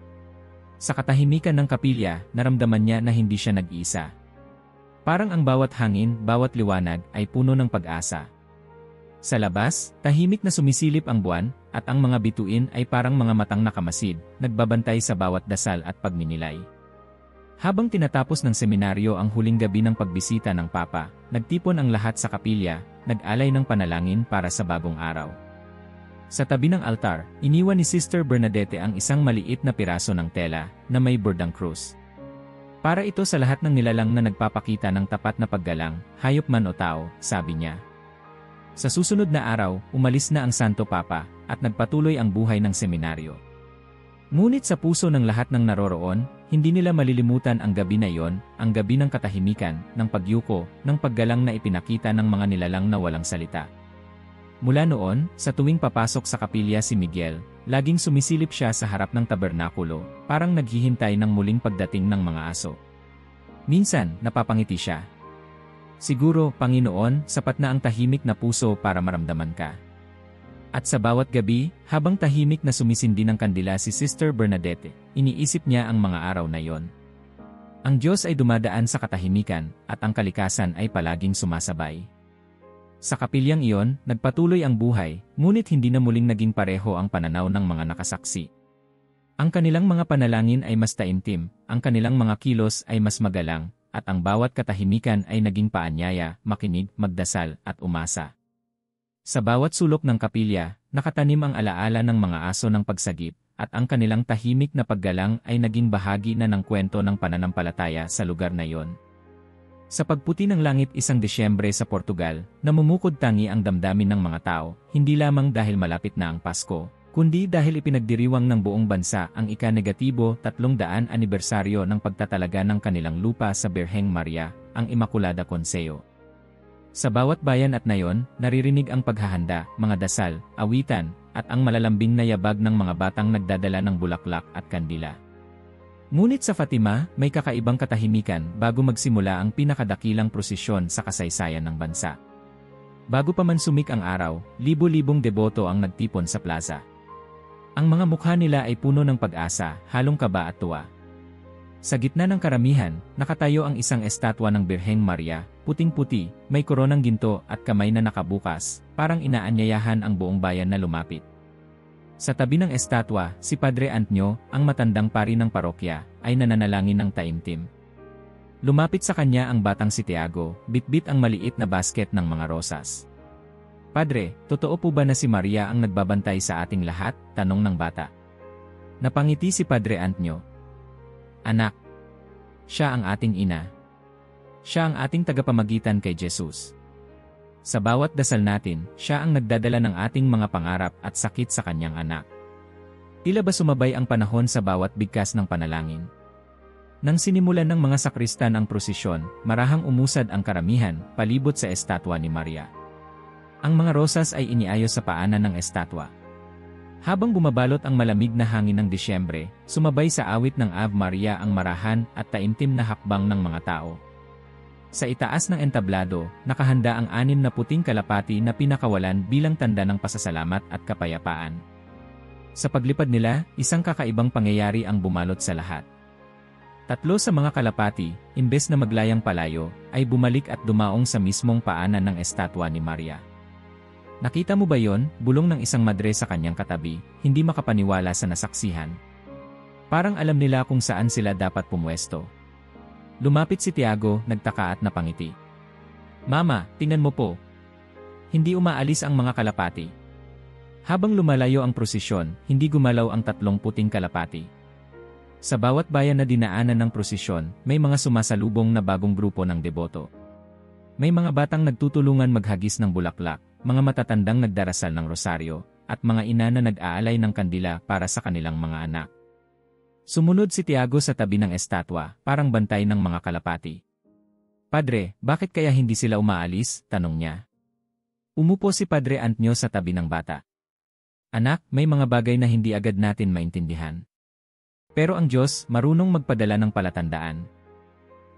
[SPEAKER 1] Sa katahimikan ng kapilya, naramdaman niya na hindi siya nag-iisa. Parang ang bawat hangin, bawat liwanag, ay puno ng pag-asa. Sa labas, tahimik na sumisilip ang buwan, at ang mga bituin ay parang mga matang nakamasid, nagbabantay sa bawat dasal at pagninilay. Habang tinatapos ng seminaryo ang huling gabi ng pagbisita ng Papa, nagtipon ang lahat sa kapilya, nag-alay ng panalangin para sa bagong araw. Sa tabi ng altar, iniwan ni Sister Bernadette ang isang maliit na piraso ng tela na may bordang krus. Para ito sa lahat ng nilalang na nagpapakita ng tapat na paggalang, hayop man o tao, sabi niya. Sa susunod na araw, umalis na ang Santo Papa, at nagpatuloy ang buhay ng seminaryo. Ngunit sa puso ng lahat ng naroroon, hindi nila malilimutan ang gabi na iyon, ang gabi ng katahimikan, ng pagyuko, ng paggalang na ipinakita ng mga nilalang na walang salita. Mula noon, sa tuwing papasok sa kapilya si Miguel, laging sumisilip siya sa harap ng tabernakulo, parang naghihintay ng muling pagdating ng mga aso. Minsan, napapangiti siya. "Siguro, Panginoon, sapat na ang tahimik na puso para maramdaman ka." At sa bawat gabi, habang tahimik na sumisindi ng kandila si Sister Bernadette, iniisip niya ang mga araw na iyon. Ang Diyos ay dumadaan sa katahimikan, at ang kalikasan ay palaging sumasabay. Sa kapilyang iyon, nagpatuloy ang buhay, ngunit hindi na muling naging pareho ang pananaw ng mga nakasaksi. Ang kanilang mga panalangin ay mas taimtim, ang kanilang mga kilos ay mas magalang, at ang bawat katahimikan ay naging paanyaya, makinig, magdasal, at umasa. Sa bawat sulok ng kapilya, nakatanim ang alaala ng mga aso ng pagsagip, at ang kanilang tahimik na paggalang ay naging bahagi na ng kwento ng pananampalataya sa lugar na iyon. Sa pagputi ng langit isang Disyembre sa Portugal, namumukod tangi ang damdamin ng mga tao, hindi lamang dahil malapit na ang Pasko, kundi dahil ipinagdiriwang ng buong bansa ang ika-negatibo 300 anibersaryo ng pagtatalaga ng kanilang lupa sa Birheng Maria, ang Immaculada Concejo. Sa bawat bayan at nayon, naririnig ang paghahanda, mga dasal, awitan, at ang malalambing na yabag ng mga batang nagdadala ng bulaklak at kandila. Ngunit sa Fatima, may kakaibang katahimikan bago magsimula ang pinakadakilang prosesyon sa kasaysayan ng bansa. Bago pa man sumik ang araw, libo-libong deboto ang nagtipon sa plaza. Ang mga mukha nila ay puno ng pag-asa, halong kaba at tuwa. Sa gitna ng karamihan, nakatayo ang isang estatwa ng Birheng Maria, puting-puti, may koronang ginto at kamay na nakabukas, parang inaanyayahan ang buong bayan na lumapit. Sa tabi ng estatwa, si Padre Antonio, ang matandang pari ng parokya, ay nananalangin ng taimtim. Lumapit sa kanya ang batang si Tiago, bitbit ang maliit na basket ng mga rosas. "Padre, totoo po ba na si Maria ang nagbabantay sa ating lahat?" tanong ng bata. Napangiti si Padre Antonio. "Anak, siya ang ating ina. Siya ang ating tagapamagitan kay Jesus. Sa bawat dasal natin, siya ang nagdadala ng ating mga pangarap at sakit sa kanyang anak." Tila ba sumabay ang panahon sa bawat bigkas ng panalangin? Nang sinimulan ng mga sakristan ang prosesyon, marahang umusad ang karamihan, palibot sa estatwa ni Maria. Ang mga rosas ay iniayos sa paanan ng estatwa. Habang bumabalot ang malamig na hangin ng Disyembre, sumabay sa awit ng Ave Maria ang marahan at taimtim na hakbang ng mga tao. Sa itaas ng entablado, nakahanda ang 6 na puting kalapati na pinakawalan bilang tanda ng pasasalamat at kapayapaan. Sa paglipad nila, isang kakaibang pangyayari ang bumalot sa lahat. Tatlo sa mga kalapati, imbes na maglayang palayo, ay bumalik at dumaong sa mismong paanan ng estatwa ni Maria. Nakita mo ba yon? Bulong ng isang madre sa kanyang katabi, hindi makapaniwala sa nasaksihan. Parang alam nila kung saan sila dapat pumwesto. Lumapit si Tiago, nagtaka at napangiti. Mama, tingnan mo po. Hindi umaalis ang mga kalapati. Habang lumalayo ang prosesyon, hindi gumalaw ang 3 puting kalapati. Sa bawat bayan na dinaanan ng prosesyon, may mga sumasalubong na bagong grupo ng deboto. May mga batang nagtutulungan maghagis ng bulaklak, mga matatandang nagdarasal ng rosaryo, at mga ina na nag-aalay ng kandila para sa kanilang mga anak. Sumunod si Tiago sa tabi ng estatwa, parang bantay ng mga kalapati. Padre, bakit kaya hindi sila umaalis? Tanong niya. Umupo si Padre Antonio sa tabi ng bata. Anak, may mga bagay na hindi agad natin maintindihan. Pero ang Diyos, marunong magpadala ng palatandaan.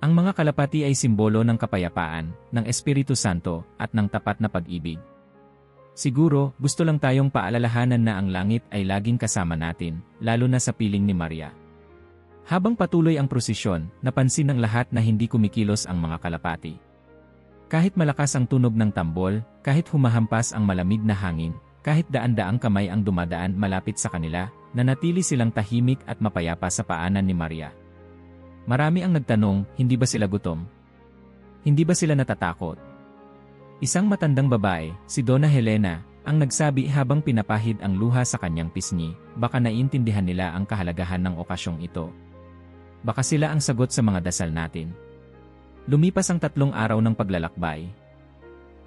[SPEAKER 1] Ang mga kalapati ay simbolo ng kapayapaan, ng Espiritu Santo, at ng tapat na pag-ibig. Siguro, gusto lang tayong paalalahanan na ang langit ay laging kasama natin, lalo na sa piling ni Maria. Habang patuloy ang prosesyon, napansin ng lahat na hindi kumikilos ang mga kalapati. Kahit malakas ang tunog ng tambol, kahit humahampas ang malamig na hangin, kahit daan-daang kamay ang dumadaan malapit sa kanila, nanatili silang tahimik at mapayapa sa paanan ni Maria. Marami ang nagtanong, hindi ba sila gutom? Hindi ba sila natatakot? Isang matandang babae, si Donna Helena, ang nagsabi habang pinapahid ang luha sa kanyang pisngi, baka naiintindihan nila ang kahalagahan ng okasyong ito. Baka sila ang sagot sa mga dasal natin. Lumipas ang 3 araw ng paglalakbay.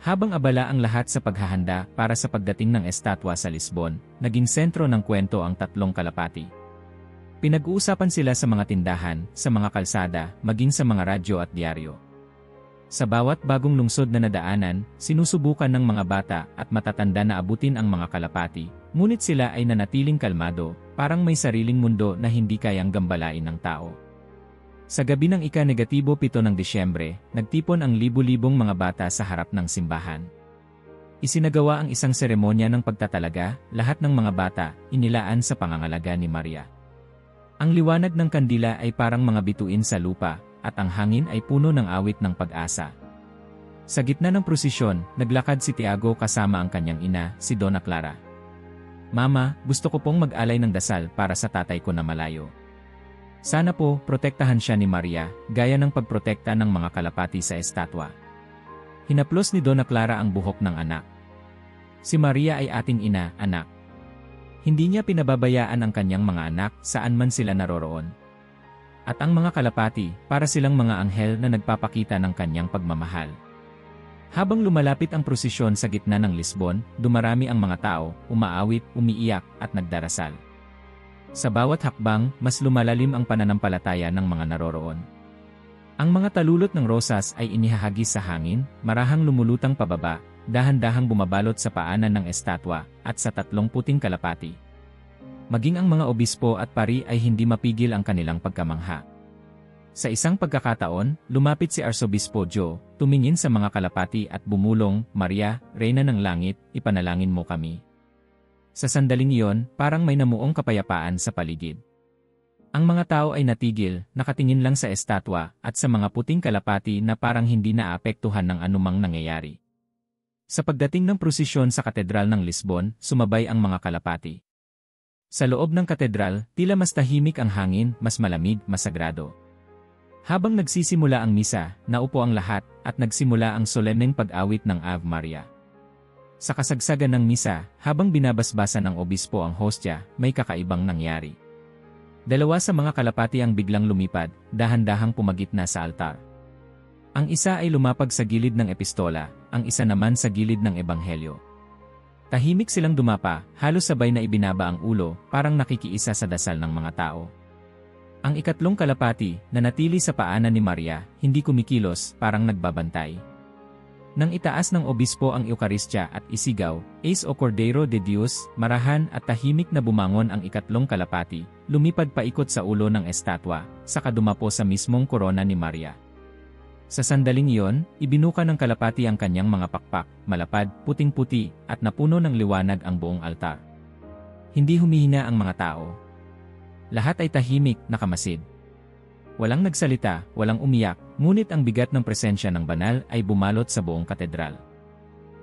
[SPEAKER 1] Habang abala ang lahat sa paghahanda para sa pagdating ng estatwa sa Lisbon, naging sentro ng kwento ang 3 kalapati. Pinag-uusapan sila sa mga tindahan, sa mga kalsada, maging sa mga radyo at diaryo. Sa bawat bagong lungsod na nadaanan, sinusubukan ng mga bata at matatanda na abutin ang mga kalapati, ngunit sila ay nanatiling kalmado, parang may sariling mundo na hindi kayang gambalain ng tao. Sa gabi ng ika-7 ng Disyembre, nagtipon ang libu-libong mga bata sa harap ng simbahan. Isinagawa ang isang seremonya ng pagtatalaga, lahat ng mga bata, inilaan sa pangangalaga ni Maria. Ang liwanag ng kandila ay parang mga bituin sa lupa, at ang hangin ay puno ng awit ng pag-asa. Sa gitna ng prosesyon, naglakad si Tiago kasama ang kanyang ina, si Donna Clara. Mama, gusto ko pong mag-alay ng dasal para sa tatay ko na malayo. Sana po, protektahan siya ni Maria, gaya ng pagprotekta ng mga kalapati sa estatwa. Hinaplos ni Donna Clara ang buhok ng anak. Si Maria ay ating ina, anak. Hindi niya pinababayaan ang kanyang mga anak saan man sila naroroon. At ang mga kalapati, para silang mga anghel na nagpapakita ng kanyang pagmamahal. Habang lumalapit ang prosesyon sa gitna ng Lisbon, dumarami ang mga tao, umaawit, umiiyak, at nagdarasal. Sa bawat hakbang, mas lumalalim ang pananampalataya ng mga naroroon. Ang mga talulot ng rosas ay inihahagis sa hangin, marahang lumulutang pababa, dahan-dahang bumabalot sa paanan ng estatwa, at sa 3 puting kalapati. Maging ang mga obispo at pari ay hindi mapigil ang kanilang pagkamangha. Sa isang pagkakataon, lumapit si Arsobispo Joe, tumingin sa mga kalapati at bumulong, Maria, Reyna ng Langit, ipanalangin mo kami. Sa sandaling iyon, parang may namuong kapayapaan sa paligid. Ang mga tao ay natigil, nakatingin lang sa estatwa, at sa mga puting kalapati na parang hindi naapektuhan ng anumang nangyayari. Sa pagdating ng prosesyon sa Katedral ng Lisbon, sumabay ang mga kalapati. Sa loob ng katedral, tila mas tahimik ang hangin, mas malamig, mas sagrado. Habang nagsisimula ang misa, naupo ang lahat, at nagsimula ang solemneng pag-awit ng Ave Maria. Sa kasagsagan ng misa, habang binabasbasan ng obispo ang hostya, may kakaibang nangyari. 2 sa mga kalapati ang biglang lumipad, dahan-dahang pumagitna sa altar. Ang isa ay lumapag sa gilid ng epistola, ang isa naman sa gilid ng ebanghelyo. Tahimik silang dumapa, halos sabay na ibinaba ang ulo, parang nakikiisa sa dasal ng mga tao. Ang 3 kalapati, nanatili sa paanan ni Maria, hindi kumikilos, parang nagbabantay. Nang itaas ng obispo ang Eukaristya at isigaw, Ace o Cordero de Dios, marahan at tahimik na bumangon ang 3 kalapati, lumipad paikot sa ulo ng estatwa, saka dumapo sa mismong korona ni Maria. Sa sandaling iyon, ibinuka ng kalapati ang kanyang mga pakpak, malapad, puting-puti, at napuno ng liwanag ang buong altar. Hindi humihina ang mga tao. Lahat ay tahimik, nakamasid. Walang nagsalita, walang umiyak, ngunit ang bigat ng presensya ng banal ay bumalot sa buong katedral.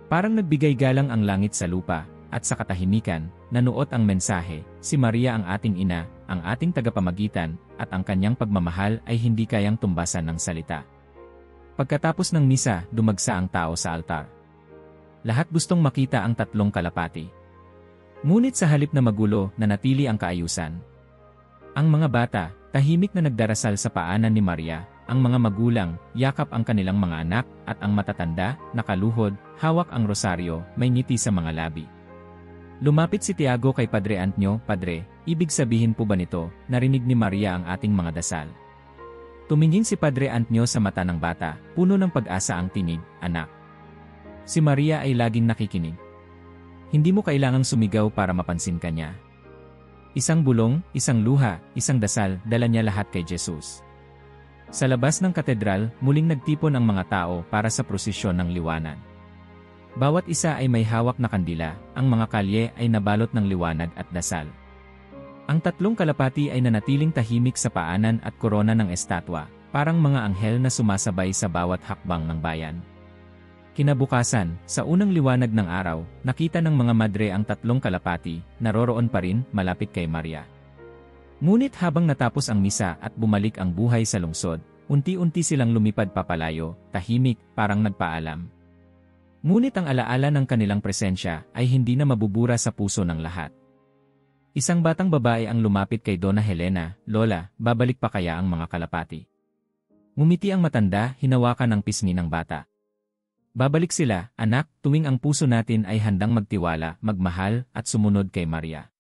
[SPEAKER 1] Parang nagbigay galang ang langit sa lupa, at sa katahimikan, nanuot ang mensahe, si Maria ang ating ina, ang ating tagapamagitan, at ang kanyang pagmamahal ay hindi kayang tumbasan ng salita. Pagkatapos ng misa, dumagsa ang tao sa altar. Lahat gustong makita ang tatlong kalapati. Ngunit sa halip na magulo, nanatili ang kaayusan. Ang mga bata, tahimik na nagdarasal sa paanan ni Maria, ang mga magulang, yakap ang kanilang mga anak, at ang matatanda, nakaluhod, hawak ang rosaryo, may ngiti sa mga labi. Lumapit si Tiago kay Padre Antonio, "Padre, ibig sabihin po ba nito, narinig ni Maria ang ating mga dasal?" Tumingin si Padre Antonio sa mata ng bata, puno ng pag-asa ang tinig, "Anak. Si Maria ay laging nakikinig. Hindi mo kailangang sumigaw para mapansin ka niya." Isang bulong, isang luha, isang dasal, dala niya lahat kay Jesus. Sa labas ng katedral, muling nagtipon ang mga tao para sa prosesyon ng liwanag. Bawat isa ay may hawak na kandila, ang mga kalye ay nabalot ng liwanag at dasal. Ang tatlong kalapati ay nanatiling tahimik sa paanan at korona ng estatwa, parang mga anghel na sumasabay sa bawat hakbang ng bayan. Kinabukasan, sa unang liwanag ng araw, nakita ng mga madre ang tatlong kalapati, naroroon pa rin, malapit kay Maria. Ngunit habang natapos ang misa at bumalik ang buhay sa lungsod, unti-unti silang lumipad papalayo, tahimik, parang nagpaalam. Ngunit ang alaala ng kanilang presensya ay hindi na mabubura sa puso ng lahat. Isang batang babae ang lumapit kay Donna Helena, "Lola, babalik pa kaya ang mga kalapati?" Ngumiti ang matanda, hinawakan ang pisngi ng bata. "Babalik sila, anak, tuwing ang puso natin ay handang magtiwala, magmahal, at sumunod kay Maria.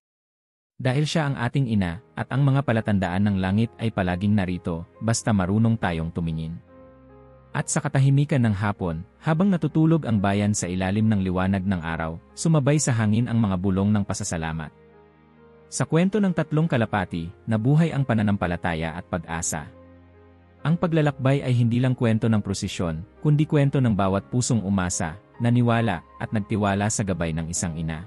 [SPEAKER 1] Dahil siya ang ating ina, at ang mga palatandaan ng langit ay palaging narito, basta marunong tayong tumingin." At sa katahimikan ng hapon, habang natutulog ang bayan sa ilalim ng liwanag ng araw, sumabay sa hangin ang mga bulong ng pasasalamat. Sa kwento ng tatlong kalapati, nabuhay ang pananampalataya at pag-asa. Ang paglalakbay ay hindi lang kwento ng prosesyon, kundi kwento ng bawat pusong umasa, naniwala, at nagtiwala sa gabay ng isang ina.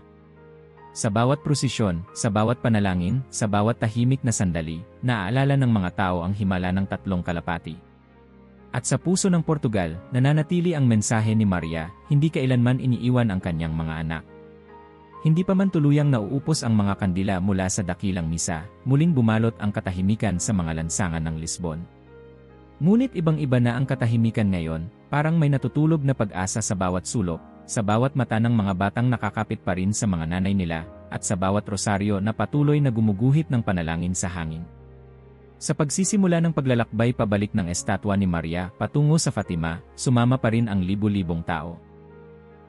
[SPEAKER 1] Sa bawat prosesyon, sa bawat panalangin, sa bawat tahimik na sandali, naaalala ng mga tao ang himala ng tatlong kalapati. At sa puso ng Portugal, nananatili ang mensahe ni Maria, hindi kailanman iniiwan ang kanyang mga anak. Hindi pa man tuluyang nauupos ang mga kandila mula sa dakilang misa, muling bumalot ang katahimikan sa mga lansangan ng Lisbon. Ngunit ibang-iba na ang katahimikan ngayon, parang may natutulog na pag-asa sa bawat sulok, sa bawat mata ng mga batang nakakapit pa rin sa mga nanay nila, at sa bawat rosaryo na patuloy na gumuguhit ng panalangin sa hangin. Sa pagsisimula ng paglalakbay pabalik ng estatwa ni Maria patungo sa Fatima, sumama pa rin ang libu-libong tao.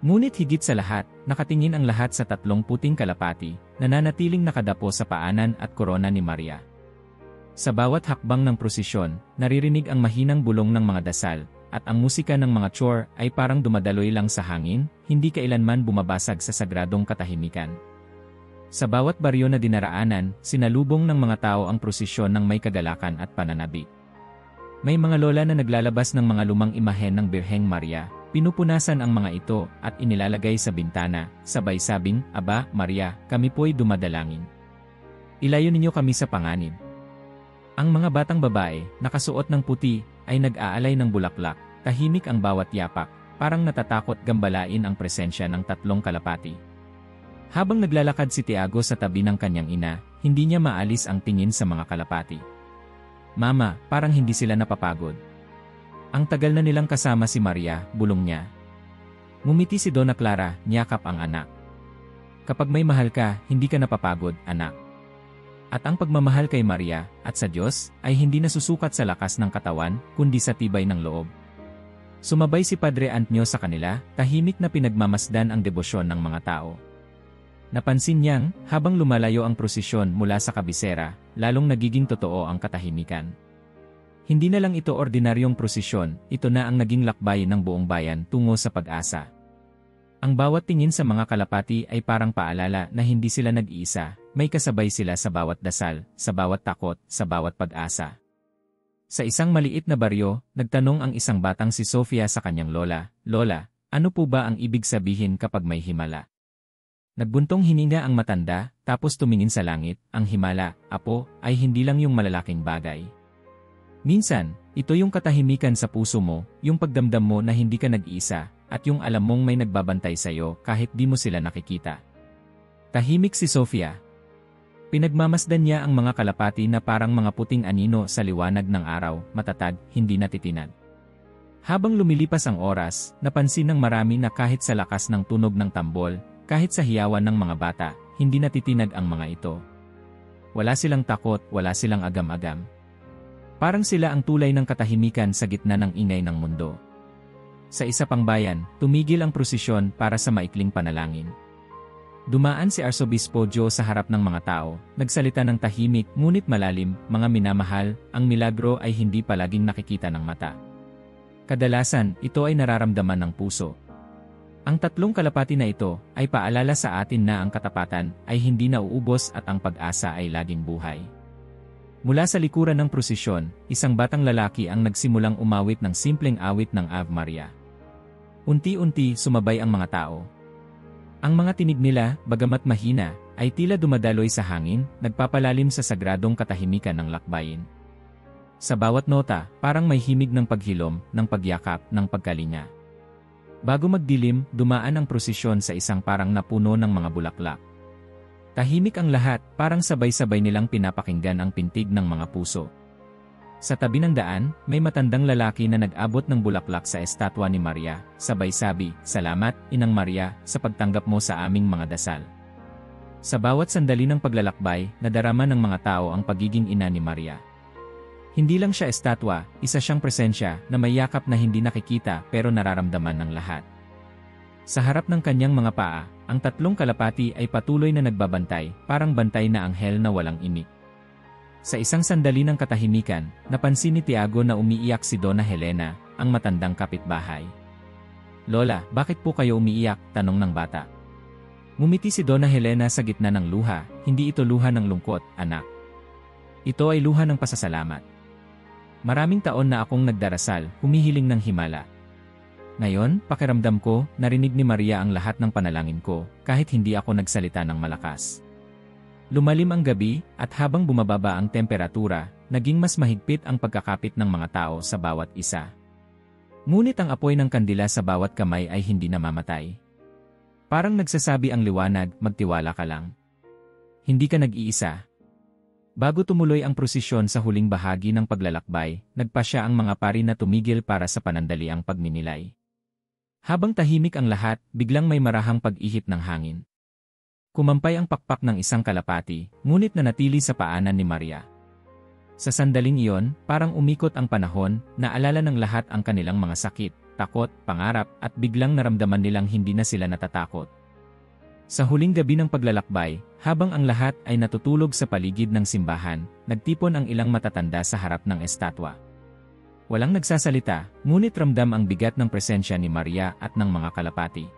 [SPEAKER 1] Ngunit higit sa lahat, nakatingin ang lahat sa tatlong puting kalapati, nananatiling nakadapo sa paanan at korona ni Maria. Sa bawat hakbang ng prosesyon, naririnig ang mahinang bulong ng mga dasal, at ang musika ng mga chore ay parang dumadaloy lang sa hangin, hindi kailanman bumabasag sa sagradong katahimikan. Sa bawat baryo na dinaraanan, sinalubong ng mga tao ang prosesyon ng may kagalakan at pananabik. May mga lola na naglalabas ng mga lumang imahen ng Birheng Maria, pinupunasan ang mga ito at inilalagay sa bintana, sabay sabing, "Aba, Maria, kami po'y dumadalangin. Ilayo ninyo kami sa panganib." Ang mga batang babae, nakasuot ng puti, ay nag-aalay ng bulaklak, tahimik ang bawat yapak, parang natatakot gambalain ang presensya ng tatlong kalapati. Habang naglalakad si Tiago sa tabi ng kanyang ina, hindi niya maalis ang tingin sa mga kalapati. "Mama, parang hindi sila napapagod. Ang tagal na nilang kasama si Maria," bulong niya. Ngumiti si Donna Clara, niyakap ang anak. "Kapag may mahal ka, hindi ka napapagod, anak. At ang pagmamahal kay Maria, at sa Diyos, ay hindi nasusukat sa lakas ng katawan, kundi sa tibay ng loob." Sumabay si Padre Antonio sa kanila, tahimik na pinagmamasdan ang debosyon ng mga tao. Napansin niyang, habang lumalayo ang prosesyon mula sa kabisera, lalong nagiging totoo ang katahimikan. Hindi na lang ito ordinaryong prosesyon, ito na ang naging lakbay ng buong bayan tungo sa pag-asa. Ang bawat tingin sa mga kalapati ay parang paalala na hindi sila nag-iisa, may kasabay sila sa bawat dasal, sa bawat takot, sa bawat pag-asa. Sa isang maliit na baryo, nagtanong ang isang batang si Sofia sa kanyang lola, "Lola, ano po ba ang ibig sabihin kapag may himala?" Nagbuntong hininga ang matanda, tapos tumingin sa langit, ang himala, apo, ay hindi lang yung malalaking bagay. Minsan, ito yung katahimikan sa puso mo, yung pagdamdam mo na hindi ka nag-iisa, at yung alam mong may nagbabantay sa'yo kahit di mo sila nakikita. Tahimik si Sofia. Pinagmamasdan niya ang mga kalapati na parang mga puting anino sa liwanag ng araw, matatag, hindi natitinag. Habang lumilipas ang oras, napansin ng marami na kahit sa lakas ng tunog ng tambol, kahit sa hiyawan ng mga bata, hindi natitinag ang mga ito. Wala silang takot, wala silang agam-agam. Parang sila ang tulay ng katahimikan sa gitna ng ingay ng mundo. Sa isa pang bayan, tumigil ang prosesyon para sa maikling panalangin. Dumaan si Arsobispo Joe sa harap ng mga tao, nagsalita ng tahimik ngunit malalim, "Mga minamahal, ang milagro ay hindi palaging nakikita ng mata. Kadalasan, ito ay nararamdaman ng puso." Ang tatlong kalapati na ito ay paalala sa atin na ang katapatan ay hindi nauubos at ang pag-asa ay laging buhay. Mula sa likuran ng prosesyon, isang batang lalaki ang nagsimulang umawit ng simpleng awit ng Ave Maria. Unti-unti sumabay ang mga tao. Ang mga tinig nila, bagamat mahina, ay tila dumadaloy sa hangin, nagpapalalim sa sagradong katahimikan ng lakbayin. Sa bawat nota, parang may himig ng paghilom, ng pagyakap, ng pagkalinga. Bago magdilim, dumaan ang prosesyon sa isang parang napuno ng mga bulaklak. Tahimik ang lahat, parang sabay-sabay nilang pinapakinggan ang pintig ng mga puso. Sa tabi ng daan, may matandang lalaki na nag-abot ng bulaklak sa estatwa ni Maria, sabay sabi, "Salamat, Inang Maria, sa pagtanggap mo sa aming mga dasal." Sa bawat sandali ng paglalakbay, nadarama ng mga tao ang pagiging ina ni Maria. Hindi lang siya estatwa, isa siyang presensya na may yakap na hindi nakikita pero nararamdaman ng lahat. Sa harap ng kanyang mga paa, ang tatlong kalapati ay patuloy na nagbabantay, parang bantay na anghel na walang imik. Sa isang sandali ng katahimikan, napansin ni Tiago na umiiyak si Donna Helena, ang matandang kapitbahay. "Lola, bakit po kayo umiiyak?" tanong ng bata. Ngumiti si Donna Helena sa gitna ng luha, "Hindi ito luha ng lungkot, anak. Ito ay luha ng pasasalamat. Maraming taon na akong nagdarasal, humihiling ng himala. Ngayon, pakiramdam ko, narinig ni Maria ang lahat ng panalangin ko, kahit hindi ako nagsalita ng malakas." Lumalim ang gabi, at habang bumababa ang temperatura, naging mas mahigpit ang pagkakapit ng mga tao sa bawat isa. Ngunit ang apoy ng kandila sa bawat kamay ay hindi namamatay. Parang nagsasabi ang liwanag, "Magtiwala ka lang. Hindi ka nag-iisa." Bago tumuloy ang prosesyon sa huling bahagi ng paglalakbay, nagpasya ang mga pari na tumigil para sa panandaliang pagninilay. Habang tahimik ang lahat, biglang may marahang pag-ihip ng hangin. Kumampay ang pakpak ng isang kalapati, ngunit nanatili sa paanan ni Maria. Sa sandaling iyon, parang umikot ang panahon, naalala ng lahat ang kanilang mga sakit, takot, pangarap, at biglang naramdaman nilang hindi na sila natatakot. Sa huling gabi ng paglalakbay, habang ang lahat ay natutulog sa paligid ng simbahan, nagtipon ang ilang matatanda sa harap ng estatwa. Walang nagsasalita, ngunit ramdam ang bigat ng presensya ni Maria at ng mga kalapati.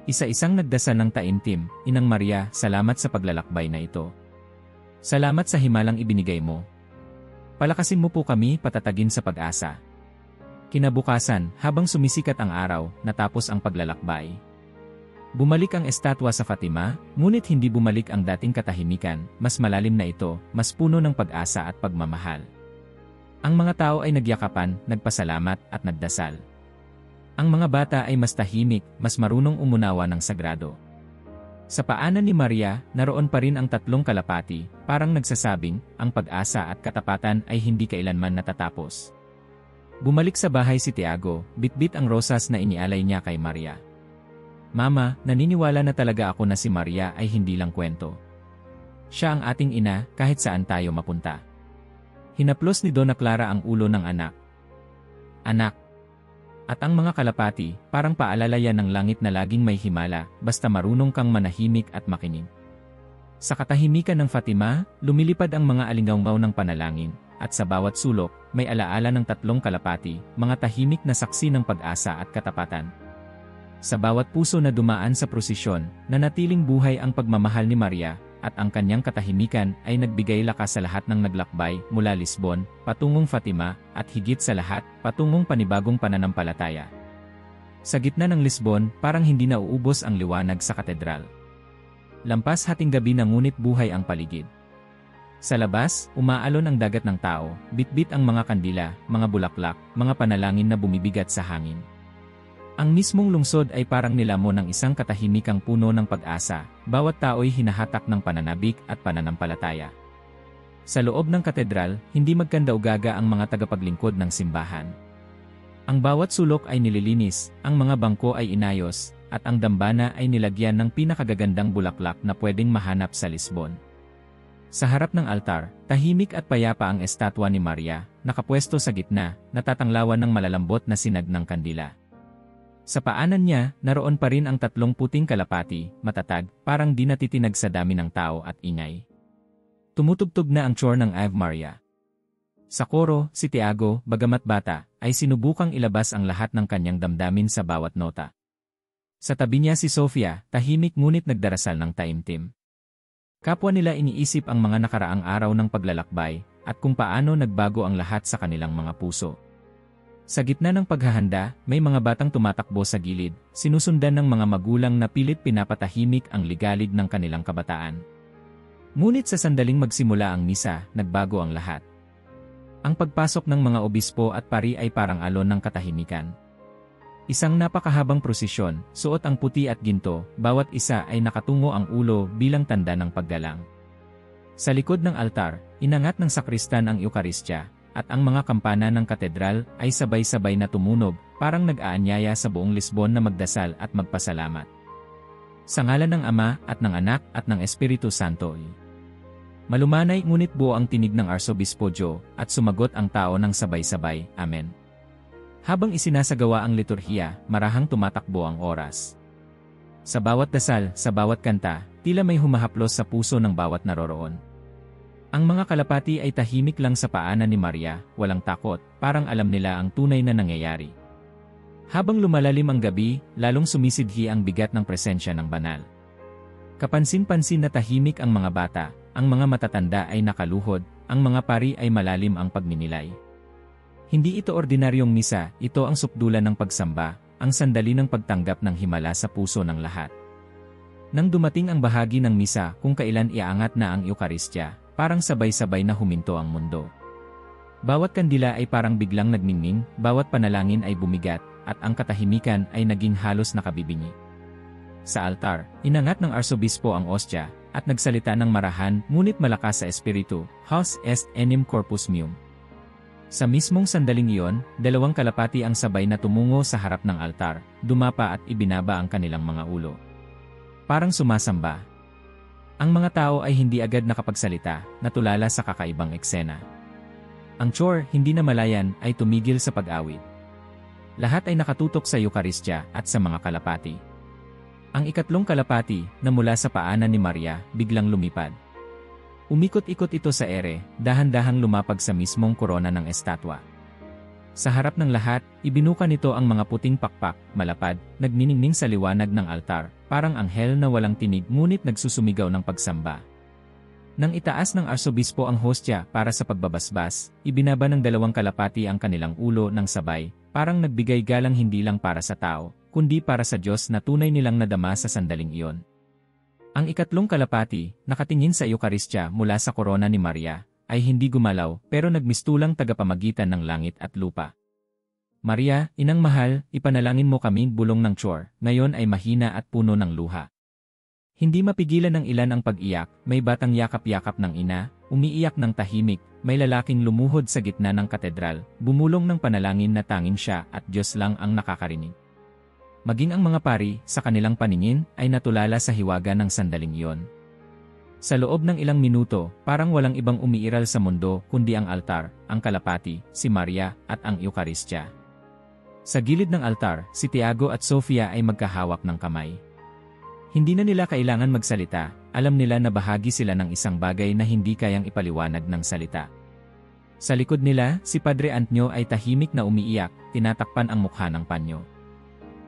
[SPEAKER 1] Isa-isang nagdasal ng taimtim, "Inang Maria, salamat sa paglalakbay na ito. Salamat sa himalang ibinigay mo. Palakasin mo po kami, patatagin sa pag-asa." Kinabukasan, habang sumisikat ang araw, natapos ang paglalakbay. Bumalik ang estatwa sa Fatima, ngunit hindi bumalik ang dating katahimikan, mas malalim na ito, mas puno ng pag-asa at pagmamahal. Ang mga tao ay nagyakapan, nagpasalamat, at nagdasal. Ang mga bata ay mas tahimik, mas marunong umunawa ng sagrado. Sa paanan ni Maria, naroon pa rin ang tatlong kalapati, parang nagsasabing, ang pag-asa at katapatan ay hindi kailanman natatapos. Bumalik sa bahay si Tiago, bitbit ang rosas na inialay niya kay Maria. "Mama, naniniwala na talaga ako na si Maria ay hindi lang kwento. Siya ang ating ina, kahit saan tayo mapunta." Hinaplos ni Donna Clara ang ulo ng anak. "Anak." At ang mga kalapati, parang paalala yan ng langit na laging may himala, basta marunong kang manahimik at makinig. Sa katahimikan ng Fatima, lumilipad ang mga alinggaw ng panalangin, at sa bawat sulok, may alaala ng tatlong kalapati, mga tahimik na saksi ng pag-asa at katapatan. Sa bawat puso na dumaan sa prosesyon, nanatiling buhay ang pagmamahal ni Maria, at ang kanyang katahimikan ay nagbigay lakas sa lahat ng naglakbay mula Lisbon, patungong Fatima, at higit sa lahat, patungong panibagong pananampalataya. Sa gitna ng Lisbon, parang hindi nauubos ang liwanag sa katedral. Lampas hating gabi na ngunit buhay ang paligid. Sa labas, umaalon ang dagat ng tao, bitbit ang mga kandila, mga bulaklak, mga panalangin na bumibigat sa hangin. Ang mismong lungsod ay parang nilamon ng isang katahimikang puno ng pag-asa, bawat tao'y hinahatak ng pananabik at pananampalataya. Sa loob ng katedral, hindi magkandaugaga ang mga tagapaglingkod ng simbahan. Ang bawat sulok ay nililinis, ang mga bangko ay inayos, at ang dambana ay nilagyan ng pinakagagandang bulaklak na pwedeng mahanap sa Lisbon. Sa harap ng altar, tahimik at payapa ang estatwa ni Maria, nakapwesto sa gitna, natatanglawan ng malalambot na sinag ng kandila. Sa paanan niya, naroon pa rin ang 3 puting kalapati, matatag, parang di natitinag sa dami ng tao at ingay. Tumutugtog na ang chore ng Ave Maria. Sa koro, si Tiago, bagamat bata, ay sinubukang ilabas ang lahat ng kanyang damdamin sa bawat nota. Sa tabi niya si Sofia, tahimik ngunit nagdarasal ng taimtim. Kapwa nila iniisip ang mga nakaraang araw ng paglalakbay, at kung paano nagbago ang lahat sa kanilang mga puso. Sa gitna ng paghahanda, may mga batang tumatakbo sa gilid, sinusundan ng mga magulang na pilit pinapatahimik ang ligalig ng kanilang kabataan. Ngunit sa sandaling magsimula ang misa, nagbago ang lahat. Ang pagpasok ng mga obispo at pari ay parang alon ng katahimikan. Isang napakahabang prosesyon, suot ang puti at ginto, bawat isa ay nakatungo ang ulo bilang tanda ng paggalang. Sa likod ng altar, inangat ng sakristan ang Eukaristya, at ang mga kampana ng katedral ay sabay-sabay na tumunog, parang nag-aanyaya sa buong Lisbon na magdasal at magpasalamat. Sa ngalan ng Ama at ng Anak at ng Espiritu Santo. Malumanay ngunit buo ang tinig ng Arsobispo Joe, at sumagot ang tao ng sabay-sabay, Amen. Habang isinasagawa ang liturhiya, marahang tumatakbo ang oras. Sa bawat dasal, sa bawat kanta, tila may humahaplos sa puso ng bawat naroroon. Ang mga kalapati ay tahimik lang sa paanan ni Maria, walang takot, parang alam nila ang tunay na nangyayari. Habang lumalalim ang gabi, lalong sumisidhi ang bigat ng presensya ng banal. Kapansin-pansin na tahimik ang mga bata, ang mga matatanda ay nakaluhod, ang mga pari ay malalim ang pagninilay. Hindi ito ordinaryong misa, ito ang sukdulan ng pagsamba, ang sandali ng pagtanggap ng himala sa puso ng lahat. Nang dumating ang bahagi ng misa kung kailan iaangat na ang Eukaristya, parang sabay-sabay na huminto ang mundo. Bawat kandila ay parang biglang nagningning, bawat panalangin ay bumigat, at ang katahimikan ay naging halos nakabibingi. Sa altar, inangat ng arsobispo ang ostya, at nagsalita ng marahan ngunit malakas sa espiritu, Haus est enim corpus meum. Sa mismong sandaling iyon, 2 kalapati ang sabay na tumungo sa harap ng altar, dumapa at ibinaba ang kanilang mga ulo. Parang sumasamba. Ang mga tao ay hindi agad nakapagsalita, natulala sa kakaibang eksena. Ang chore, hindi na malayan, ay tumigil sa pag-awit. Lahat ay nakatutok sa Eukaristya at sa mga kalapati. Ang 3 kalapati, na mula sa paanan ni Maria, biglang lumipad. Umikot-ikot ito sa ere, dahan-dahang lumapag sa mismong korona ng estatwa. Sa harap ng lahat, ibinuka nito ang mga puting pakpak, malapad, nagniningning sa liwanag ng altar, parang anghel na walang tinig ngunit nagsusumigaw ng pagsamba. Nang itaas ng arsobispo ang hostya para sa pagbabasbas, ibinaba ng 2 kalapati ang kanilang ulo ng sabay, parang nagbigay galang hindi lang para sa tao, kundi para sa Diyos na tunay nilang nadama sa sandaling iyon. Ang 3 kalapati, nakatingin sa Eukaristya mula sa korona ni Maria, ay hindi gumalaw pero nagmistulang tagapamagitan ng langit at lupa. Maria, inang mahal, ipanalangin mo kami bulong ng chore, ngayon ay mahina at puno ng luha. Hindi mapigilan ng ilan ang pag-iyak, may batang yakap-yakap ng ina, umiiyak ng tahimik, may lalaking lumuhod sa gitna ng katedral, bumulong ng panalangin na tanging siya at Diyos lang ang nakakarinig. Maging ang mga pari, sa kanilang paningin, ay natulala sa hiwaga ng sandaling iyon. Sa loob ng ilang minuto, parang walang ibang umiiral sa mundo kundi ang altar, ang kalapati, si Maria, at ang Eukaristya. Sa gilid ng altar, si Tiago at Sofia ay magkahawak ng kamay. Hindi na nila kailangan magsalita, alam nila na bahagi sila ng isang bagay na hindi kayang ipaliwanag ng salita. Sa likod nila, si Padre Antonio ay tahimik na umiiyak, tinatakpan ang mukha ng panyo.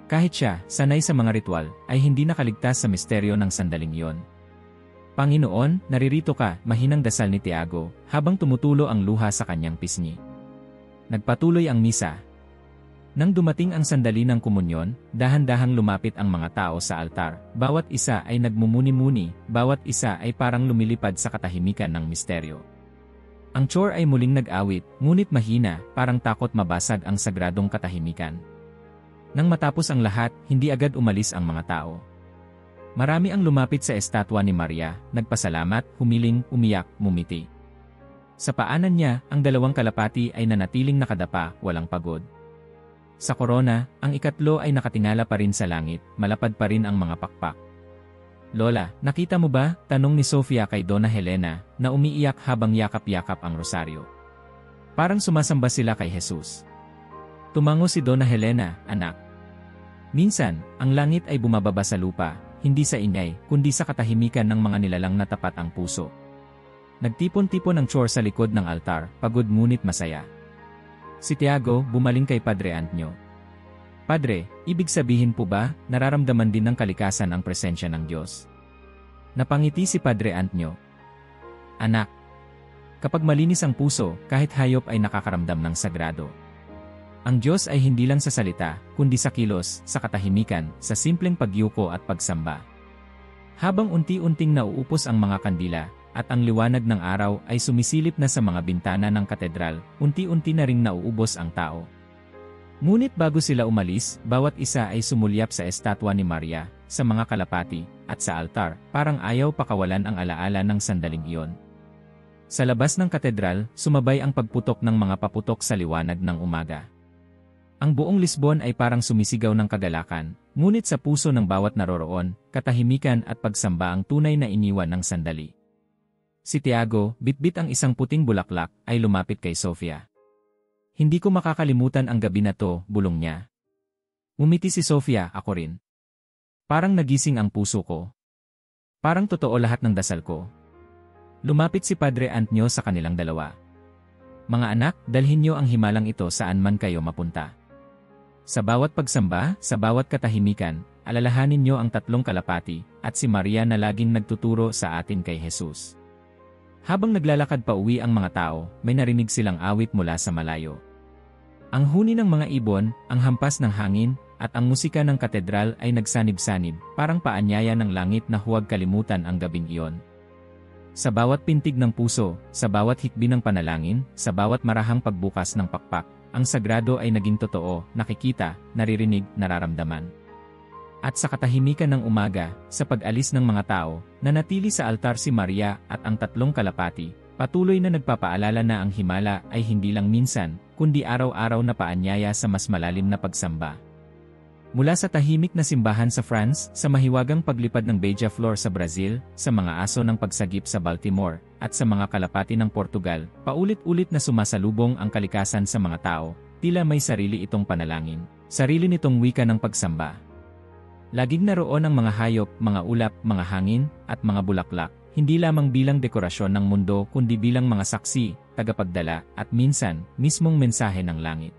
[SPEAKER 1] Kahit siya, sanay sa mga ritual, ay hindi nakaligtas sa misteryo ng sandaling iyon. Panginoon, naririto ka, mahinang dasal ni Tiago, habang tumutulo ang luha sa kanyang pisngi. Nagpatuloy ang misa. Nang dumating ang sandali ng komunyon, dahan-dahang lumapit ang mga tao sa altar. Bawat isa ay nagmumuni-muni, bawat isa ay parang lumilipad sa katahimikan ng misteryo. Ang chore ay muling nag-awit, ngunit mahina, parang takot mabasag ang sagradong katahimikan. Nang matapos ang lahat, hindi agad umalis ang mga tao. Marami ang lumapit sa estatwa ni Maria, nagpasalamat, humiling, umiyak, mumiti. Sa paanan niya, ang dalawang kalapati ay nanatiling nakadapa, walang pagod. Sa korona, ang ikatlo ay nakatingala pa rin sa langit, malapad pa rin ang mga pakpak. "Lola, nakita mo ba?" tanong ni Sofia kay Donna Helena, na umiiyak habang yakap-yakap ang rosaryo. Parang sumasamba sila kay Jesus. Tumango si Donna Helena, "Anak. Minsan, ang langit ay bumababa sa lupa, hindi sa ingay, kundi sa katahimikan ng mga nilalang na tapat ang puso." Nagtipon-tipon ang chore sa likod ng altar, pagod ngunit masaya. Si Tiago bumaling kay Padre Antonio. "Padre, ibig sabihin po ba, nararamdaman din ng kalikasan ang presensya ng Diyos?" Napangiti si Padre Antonio. "Anak, kapag malinis ang puso, kahit hayop ay nakakaramdam ng sagrado. Ang Diyos ay hindi lang sa salita, kundi sa kilos, sa katahimikan, sa simpleng pagyuko at pagsamba." Habang unti-unting nauupos ang mga kandila, at ang liwanag ng araw ay sumisilip na sa mga bintana ng katedral, unti-unti na ring nauubos ang tao. Ngunit bago sila umalis, bawat isa ay sumulyap sa estatwa ni Maria, sa mga kalapati, at sa altar, parang ayaw pakawalan ang alaala ng sandaling iyon. Sa labas ng katedral, sumabay ang pagputok ng mga paputok sa liwanag ng umaga. Ang buong Lisbon ay parang sumisigaw ng kagalakan, ngunit sa puso ng bawat naroroon, katahimikan at pagsamba ang tunay na iniwan ng sandali. Si Tiago, bitbit ang isang puting bulaklak, ay lumapit kay Sofia. "Hindi ko makakalimutan ang gabi na to," bulong niya. Umiti si Sofia, "Ako rin. Parang nagising ang puso ko. Parang totoo lahat ng dasal ko." Lumapit si Padre Antonio sa kanilang dalawa. "Mga anak, dalhin niyo ang himalang ito saan man kayo mapunta. Sa bawat pagsamba, sa bawat katahimikan, alalahanin niyo ang tatlong kalapati, at si Maria na laging nagtuturo sa atin kay Jesus." Habang naglalakad pa uwi ang mga tao, may narinig silang awit mula sa malayo. Ang huni ng mga ibon, ang hampas ng hangin, at ang musika ng katedral ay nagsanib-sanib, parang paanyaya ng langit na huwag kalimutan ang gabing iyon. Sa bawat pintig ng puso, sa bawat hikbi ng panalangin, sa bawat marahang pagbukas ng pakpak, ang sagrado ay naging totoo, nakikita, naririnig, nararamdaman. At sa katahimikan ng umaga, sa pag-alis ng mga tao, nanatili sa altar si Maria at ang tatlong kalapati, patuloy na nagpapaalala na ang himala ay hindi lang minsan, kundi araw-araw na paanyaya sa mas malalim na pagsamba. Mula sa tahimik na simbahan sa France, sa mahiwagang paglipad ng Beija-Flor sa Brazil, sa mga aso ng pagsagip sa Baltimore, at sa mga kalapati ng Portugal, paulit-ulit na sumasalubong ang kalikasan sa mga tao, tila may sarili itong panalangin, sarili nitong wika ng pagsamba. Laging naroon ang mga hayop, mga ulap, mga hangin, at mga bulaklak, hindi lamang bilang dekorasyon ng mundo kundi bilang mga saksi, tagapagdala, at minsan, mismong mensahe ng langit.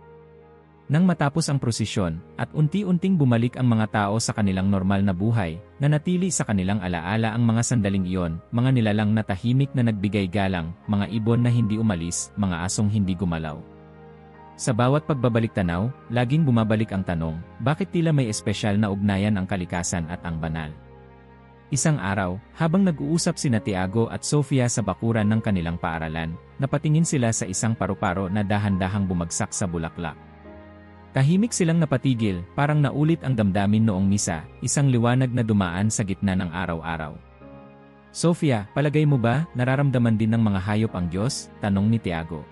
[SPEAKER 1] Nang matapos ang prosesyon, at unti-unting bumalik ang mga tao sa kanilang normal na buhay, nanatili sa kanilang alaala ang mga sandaling iyon, mga nilalang na tahimik na nagbigay galang, mga ibon na hindi umalis, mga asong hindi gumalaw. Sa bawat pagbabalik tanaw, laging bumabalik ang tanong, bakit tila may espesyal na ugnayan ang kalikasan at ang banal? Isang araw, habang nag-uusap sina Tiago at Sofia sa bakuran ng kanilang paaralan, napatingin sila sa isang paru-paro na dahan-dahang bumagsak sa bulaklak. Tahimik silang napatigil, parang naulit ang damdamin noong misa, isang liwanag na dumaan sa gitna ng araw-araw. "Sofia, palagay mo ba, nararamdaman din ng mga hayop ang Diyos?" tanong ni Tiago.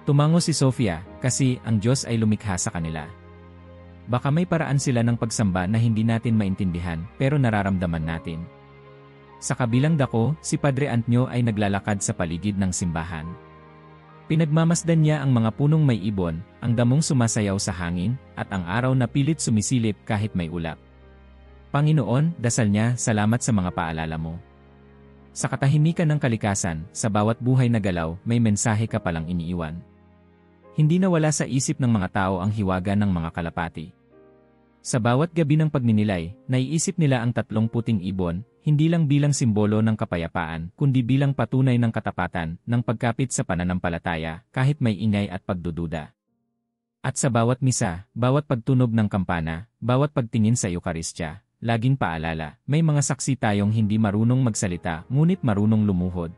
[SPEAKER 1] Tumango si Sofia, kasi ang Diyos ay lumikha sa kanila. Baka may paraan sila ng pagsamba na hindi natin maintindihan, pero nararamdaman natin. Sa kabilang dako, si Padre Antonio ay naglalakad sa paligid ng simbahan. Pinagmamasdan niya ang mga punong may ibon, ang damong sumasayaw sa hangin, at ang araw na pilit sumisilip kahit may ulap. "Panginoon," dasal niya, "salamat sa mga paalala mo. Sa katahimikan ng kalikasan, sa bawat buhay na galaw, may mensahe ka palang iniiwan." Hindi nawala sa isip ng mga tao ang hiwaga ng mga kalapati. Sa bawat gabi ng pagninilay, naiisip nila ang tatlong puting ibon, hindi lang bilang simbolo ng kapayapaan, kundi bilang patunay ng katapatan, ng pagkapit sa pananampalataya, kahit may ingay at pagdududa. At sa bawat misa, bawat pagtunog ng kampana, bawat pagtingin sa Eukaristya, laging paalala, may mga saksi tayong hindi marunong magsalita, ngunit marunong lumuhod.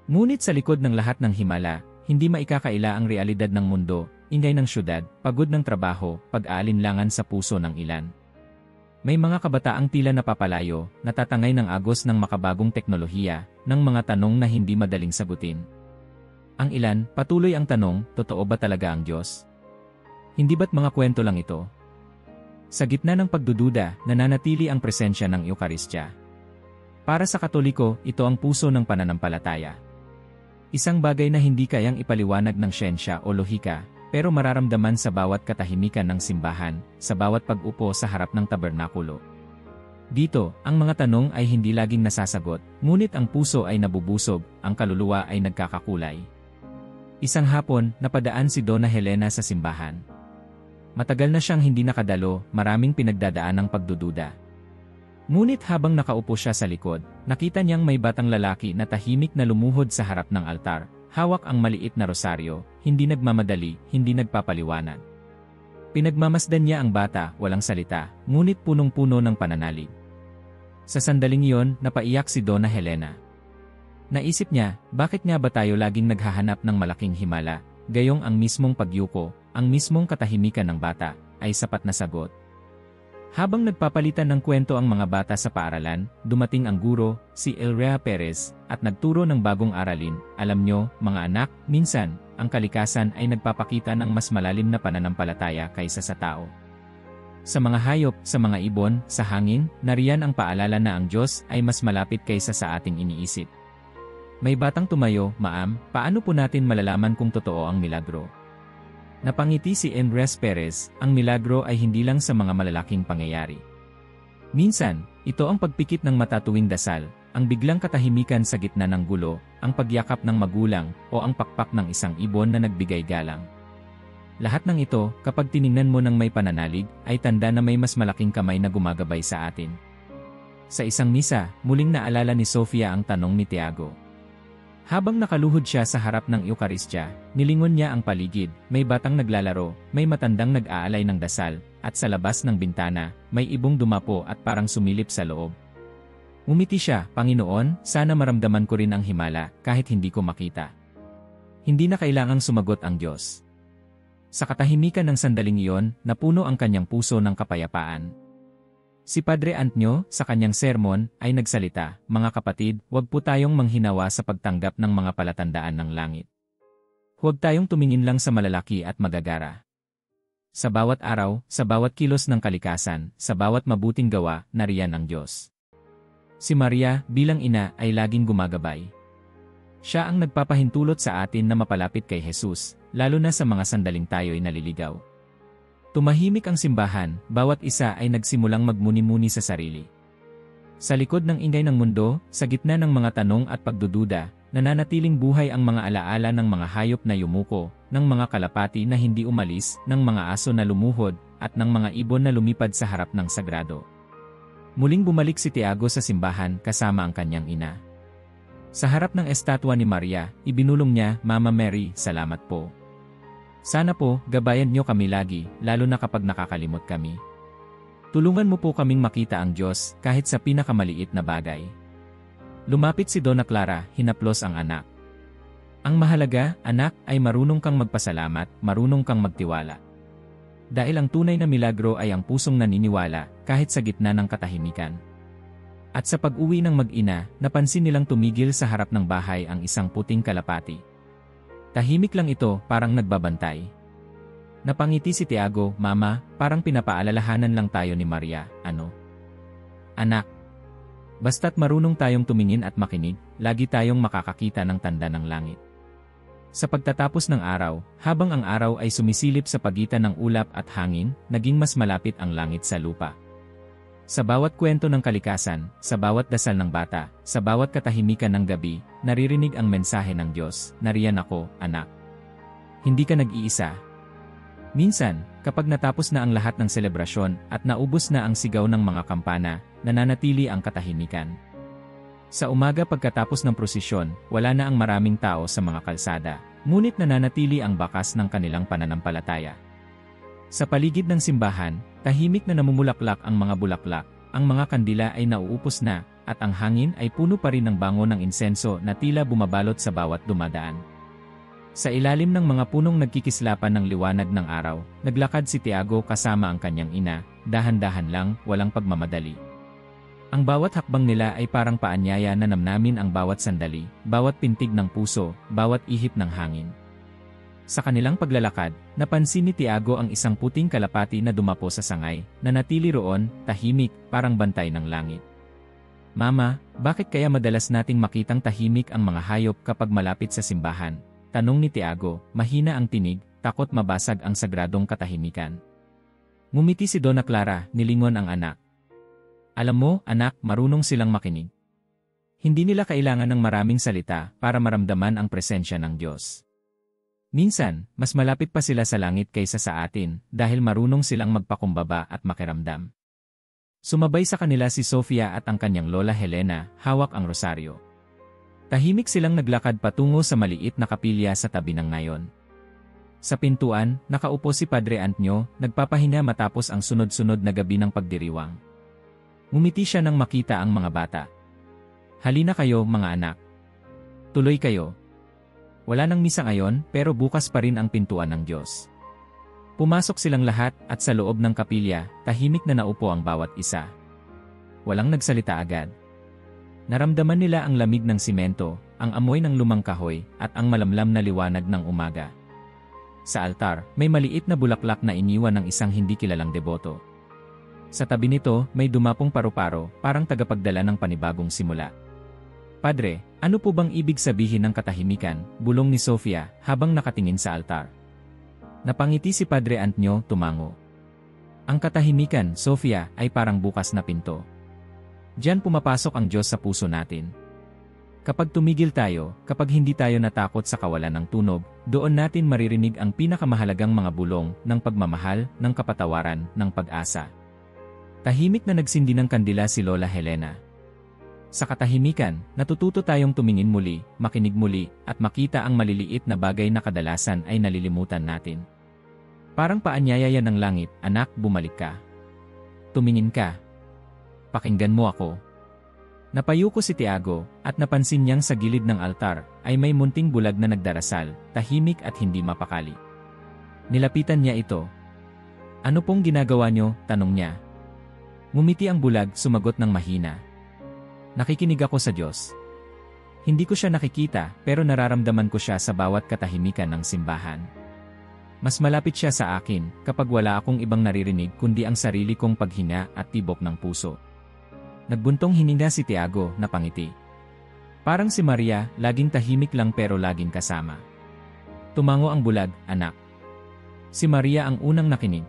[SPEAKER 1] Ngunit sa likod ng lahat ng himala, hindi maikakaila ang realidad ng mundo, ingay ng syudad, pagod ng trabaho, pag-aalinlangan sa puso ng ilan. May mga kabataang tila napapalayo, natatangay ng agos ng makabagong teknolohiya, ng mga tanong na hindi madaling sagutin. Ang ilan, patuloy ang tanong, totoo ba talaga ang Diyos? Hindi ba't mga kwento lang ito? Sa gitna ng pagdududa, nananatili ang presensya ng Eukaristya. Para sa Katoliko, ito ang puso ng pananampalataya. Isang bagay na hindi kayang ipaliwanag ng siyensya o lohika, pero mararamdaman sa bawat katahimikan ng simbahan, sa bawat pag-upo sa harap ng tabernakulo. Dito, ang mga tanong ay hindi laging nasasagot, ngunit ang puso ay nabubusog, ang kaluluwa ay nagkakakulay. Isang hapon, napadaan si Donna Helena sa simbahan. Matagal na siyang hindi nakadalo, maraming pinagdadaan ng pagdududa. Ngunit habang nakaupo siya sa likod, nakita niyang may batang lalaki na tahimik na lumuhod sa harap ng altar, hawak ang maliit na rosaryo, hindi nagmamadali, hindi nagpapaliwanag. Pinagmamasdan niya ang bata, walang salita, ngunit punong-puno ng pananalig. Sa sandaling iyon, napaiyak si Donna Helena. Naisip niya, bakit nga ba tayo laging naghahanap ng malaking himala, gayong ang mismong pagyuko, ang mismong katahimikan ng bata, ay sapat na sagot. Habang nagpapalitan ng kwento ang mga bata sa paaralan, dumating ang guro, si Elrea Perez, at nagturo ng bagong aralin. Alam nyo, mga anak, minsan, ang kalikasan ay nagpapakita ng mas malalim na pananampalataya kaysa sa tao. Sa mga hayop, sa mga ibon, sa hangin, nariyan ang paalala na ang Diyos ay mas malapit kaysa sa ating iniisip. May batang tumayo, Ma'am, paano po natin malalaman kung totoo ang milagro? Napangiti si Andres Perez, ang milagro ay hindi lang sa mga malalaking pangyayari. Minsan, ito ang pagpikit ng mata tuwing dasal, ang biglang katahimikan sa gitna ng gulo, ang pagyakap ng magulang, o ang pakpak ng isang ibon na nagbigay galang. Lahat ng ito, kapag tiningnan mo ng may pananalig, ay tanda na may mas malaking kamay na gumagabay sa atin. Sa isang misa, muling naalala ni Sofia ang tanong ni Tiago. Habang nakaluhod siya sa harap ng Eukaristya, nilingon niya ang paligid, may batang naglalaro, may matandang nag-aalay ng dasal, at sa labas ng bintana, may ibong dumapo at parang sumilip sa loob. Umiti siya, Panginoon, sana maramdaman ko rin ang himala, kahit hindi ko makita. Hindi na kailangang sumagot ang Diyos. Sa katahimikan ng sandaling iyon, napuno ang kanyang puso ng kapayapaan. Si Padre Antonio, sa kanyang sermon, ay nagsalita, mga kapatid, huwag po tayong manghinawa sa pagtanggap ng mga palatandaan ng langit. Huwag tayong tumingin lang sa malalaki at magagara. Sa bawat araw, sa bawat kilos ng kalikasan, sa bawat mabuting gawa, nariyan ang Diyos. Si Maria, bilang ina, ay laging gumagabay. Siya ang nagpapahintulot sa atin na mapalapit kay Jesus, lalo na sa mga sandaling tayo'y naliligaw. Tumahimik ang simbahan, bawat isa ay nagsimulang magmuni-muni sa sarili. Sa likod ng ingay ng mundo, sa gitna ng mga tanong at pagdududa, nananatiling buhay ang mga alaala ng mga hayop na yumuko, ng mga kalapati na hindi umalis, ng mga aso na lumuhod, at ng mga ibon na lumipad sa harap ng sagrado. Muling bumalik si Tiago sa simbahan kasama ang kanyang ina. Sa harap ng estatwa ni Maria, ibinulong niya, Mama Mary, salamat po. Sana po, gabayan niyo kami lagi, lalo na kapag nakakalimot kami. Tulungan mo po kaming makita ang Diyos, kahit sa pinakamaliit na bagay. Lumapit si Donna Clara, hinaplos ang anak. Ang mahalaga, anak, ay marunong kang magpasalamat, marunong kang magtiwala. Dahil ang tunay na milagro ay ang pusong naniniwala, kahit sa gitna ng katahimikan. At sa pag-uwi ng mag-ina, napansin nilang tumigil sa harap ng bahay ang isang puting kalapati. Tahimik lang ito, parang nagbabantay. Napangiti si Tiago, Mama, parang pinapaalalahanan lang tayo ni Maria, ano? Anak. Basta't marunong tayong tumingin at makinig, lagi tayong makakakita ng tanda ng langit. Sa pagtatapos ng araw, habang ang araw ay sumisilip sa pagitan ng ulap at hangin, naging mas malapit ang langit sa lupa. Sa bawat kwento ng kalikasan, sa bawat dasal ng bata, sa bawat katahimikan ng gabi, naririnig ang mensahe ng Diyos, nariyan ako, anak. Hindi ka nag-iisa. Minsan, kapag natapos na ang lahat ng selebrasyon at naubos na ang sigaw ng mga kampana, nananatili ang katahimikan. Sa umaga pagkatapos ng prosesyon, wala na ang maraming tao sa mga kalsada, ngunit nananatili ang bakas ng kanilang pananampalataya. Sa paligid ng simbahan, tahimik na namumulaklak ang mga bulaklak, ang mga kandila ay nauupos na, at ang hangin ay puno pa rin ng bango ng insenso na tila bumabalot sa bawat dumadaan. Sa ilalim ng mga punong nagkikislapan ng liwanag ng araw, naglakad si Tiago kasama ang kanyang ina, dahan-dahan lang, walang pagmamadali. Ang bawat hakbang nila ay parang paanyaya na namnamin ang bawat sandali, bawat pintig ng puso, bawat ihip ng hangin. Sa kanilang paglalakad, napansin ni Tiago ang isang puting kalapati na dumapo sa sangay, na natili roon, tahimik, parang bantay ng langit. "Mama, bakit kaya madalas nating makitang tahimik ang mga hayop kapag malapit sa simbahan?" Tanong ni Tiago, mahina ang tinig, takot mabasag ang sagradong katahimikan. Ngumiti si Donna Clara, nilingon ang anak. "Alam mo, anak, marunong silang makinig. Hindi nila kailangan ng maraming salita para maramdaman ang presensya ng Diyos. Minsan, mas malapit pa sila sa langit kaysa sa atin dahil marunong silang magpakumbaba at makiramdam." Sumabay sa kanila si Sofia at ang kanyang lola Helena, hawak ang rosaryo. Tahimik silang naglakad patungo sa maliit na kapilya sa tabi ng nayon. Sa pintuan, nakaupo si Padre Antonio, nagpapahinga matapos ang sunod-sunod na gabi ng pagdiriwang. Ngumiti siya nang makita ang mga bata. "Halina kayo, mga anak. Tuloy kayo. Wala nang misa ngayon, pero bukas pa rin ang pintuan ng Diyos." Pumasok silang lahat at sa loob ng kapilya, tahimik na naupo ang bawat isa. Walang nagsalita agad. Naramdaman nila ang lamig ng simento, ang amoy ng lumang kahoy, at ang malamlam na liwanag ng umaga. Sa altar, may maliit na bulaklak na iniwan ng isang hindi kilalang deboto. Sa tabi nito, may dumapong paru-paro, parang tagapagdala ng panibagong simula. "Padre, ano po bang ibig sabihin ng katahimikan?" bulong ni Sofia, habang nakatingin sa altar. Napangiti si Padre Antonio, tumango. "Ang katahimikan, Sofia, ay parang bukas na pinto. Diyan pumapasok ang Diyos sa puso natin. Kapag tumigil tayo, kapag hindi tayo natakot sa kawalan ng tunog, doon natin maririnig ang pinakamahalagang mga bulong ng pagmamahal, ng kapatawaran, ng pag-asa." Tahimik na nagsindi ng kandila si Lola Helena. Sa katahimikan, natututo tayong tumingin muli, makinig muli, at makita ang maliliit na bagay na kadalasan ay nalilimutan natin. Parang paanyaya yan ng langit, "Anak, bumalik ka. Tumingin ka. Pakinggan mo ako." Napayuko si Tiago, at napansin niyang sa gilid ng altar, ay may munting bulag na nagdarasal, tahimik at hindi mapakali. Nilapitan niya ito. "Ano pong ginagawa niyo?" tanong niya. Ngumiti ang bulag, sumagot ng mahina. "Nakikinig ako sa Diyos. Hindi ko siya nakikita, pero nararamdaman ko siya sa bawat katahimikan ng simbahan. Mas malapit siya sa akin, kapag wala akong ibang naririnig kundi ang sarili kong paghinga at tibok ng puso." Nagbuntong hininga si Tiago, napangiti. Parang si Maria, laging tahimik lang pero laging kasama. Tumango ang bulag, "Anak." Si Maria ang unang nakinig.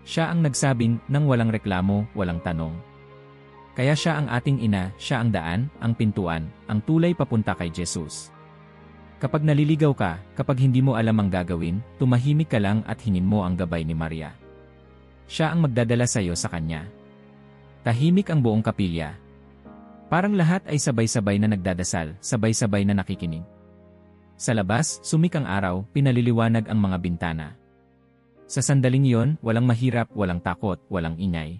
[SPEAKER 1] Siya ang nagsabing, nang walang reklamo, walang tanong. Kaya siya ang ating ina, siya ang daan, ang pintuan, ang tulay papunta kay Jesus. Kapag naliligaw ka, kapag hindi mo alam ang gagawin, tumahimik ka lang at hingin mo ang gabay ni Maria. Siya ang magdadala sa iyo sa kanya. Tahimik ang buong kapilya. Parang lahat ay sabay-sabay na nagdadasal, sabay-sabay na nakikinig. Sa labas, sumik ang araw, pinaliliwanag ang mga bintana. Sa sandaling iyon, walang mahirap, walang takot, walang ingay.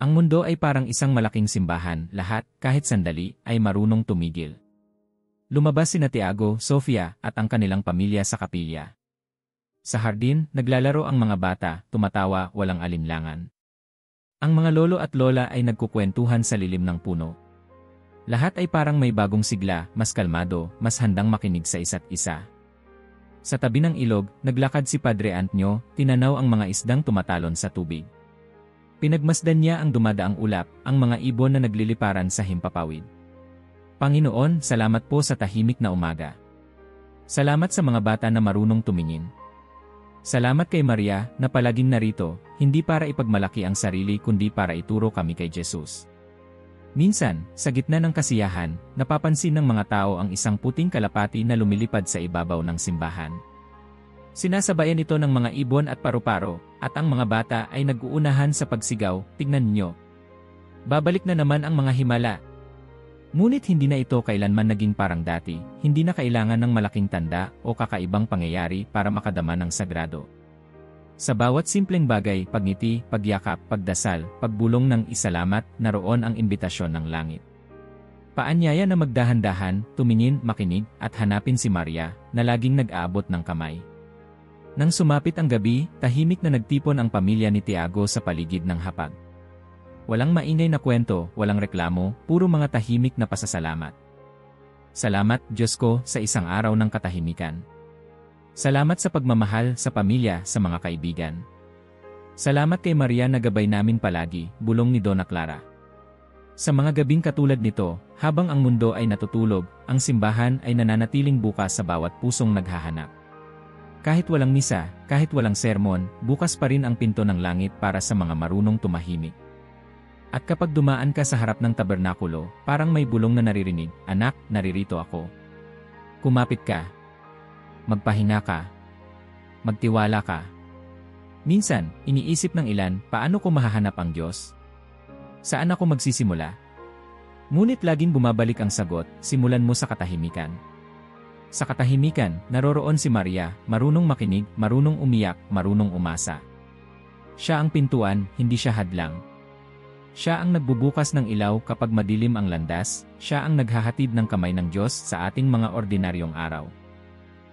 [SPEAKER 1] Ang mundo ay parang isang malaking simbahan, lahat, kahit sandali, ay marunong tumigil. Lumabas sina Tiago, Sofia, at ang kanilang pamilya sa kapilya. Sa hardin, naglalaro ang mga bata, tumatawa, walang alinlangan. Ang mga lolo at lola ay nagkukwentuhan sa lilim ng puno. Lahat ay parang may bagong sigla, mas kalmado, mas handang makinig sa isa't isa. Sa tabi ng ilog, naglakad si Padre Antonio, tinanaw ang mga isdang tumatalon sa tubig. Pinagmasdan niya ang dumadaang ulap, ang mga ibon na nagliliparan sa himpapawid. "Panginoon, salamat po sa tahimik na umaga. Salamat sa mga bata na marunong tumingin. Salamat kay Maria, na palaging narito, hindi para ipagmalaki ang sarili kundi para ituro kami kay Jesus." Minsan, sa gitna ng kasiyahan, napapansin ng mga tao ang isang puting kalapati na lumilipad sa ibabaw ng simbahan. Sinasabayan ito ng mga ibon at paru-paro, at ang mga bata ay nag-uunahan sa pagsigaw, "Tignan niyo! Babalik na naman ang mga himala." Ngunit hindi na ito kailanman naging parang dati, hindi na kailangan ng malaking tanda o kakaibang pangyayari para makadama ng sagrado. Sa bawat simpleng bagay, pagngiti, pagyakap, pagdasal, pagbulong ng isalamat, naroon ang imbitasyon ng langit. Paanyaya na magdahan-dahan, tumingin, makinig, at hanapin si Maria, na laging nag-aabot ng kamay. Nang sumapit ang gabi, tahimik na nagtipon ang pamilya ni Tiago sa paligid ng hapag. Walang maingay na kwento, walang reklamo, puro mga tahimik na pasasalamat. Salamat, Diyos ko, sa isang araw ng katahimikan. Salamat sa pagmamahal sa pamilya, sa mga kaibigan. Salamat kay Maria na gabay namin palagi, bulong ni Donna Clara. Sa mga gabing katulad nito, habang ang mundo ay natutulog, ang simbahan ay nananatiling bukas sa bawat pusong naghahanap. Kahit walang misa, kahit walang sermon, bukas pa rin ang pinto ng langit para sa mga marunong tumahimik. At kapag dumaan ka sa harap ng tabernakulo, parang may bulong na naririnig, "Anak, naririto ako." Kumapit ka. Magpahinga ka. Magtiwala ka. Minsan, iniisip ng ilan, paano ko mahahanap ang Diyos? Saan ako magsisimula? Ngunit laging bumabalik ang sagot, simulan mo sa katahimikan. Sa katahimikan, naroroon si Maria, marunong makinig, marunong umiyak, marunong umasa. Siya ang pintuan, hindi siya hadlang. Siya ang nagbubukas ng ilaw kapag madilim ang landas, siya ang naghahatid ng kamay ng Diyos sa ating mga ordinaryong araw.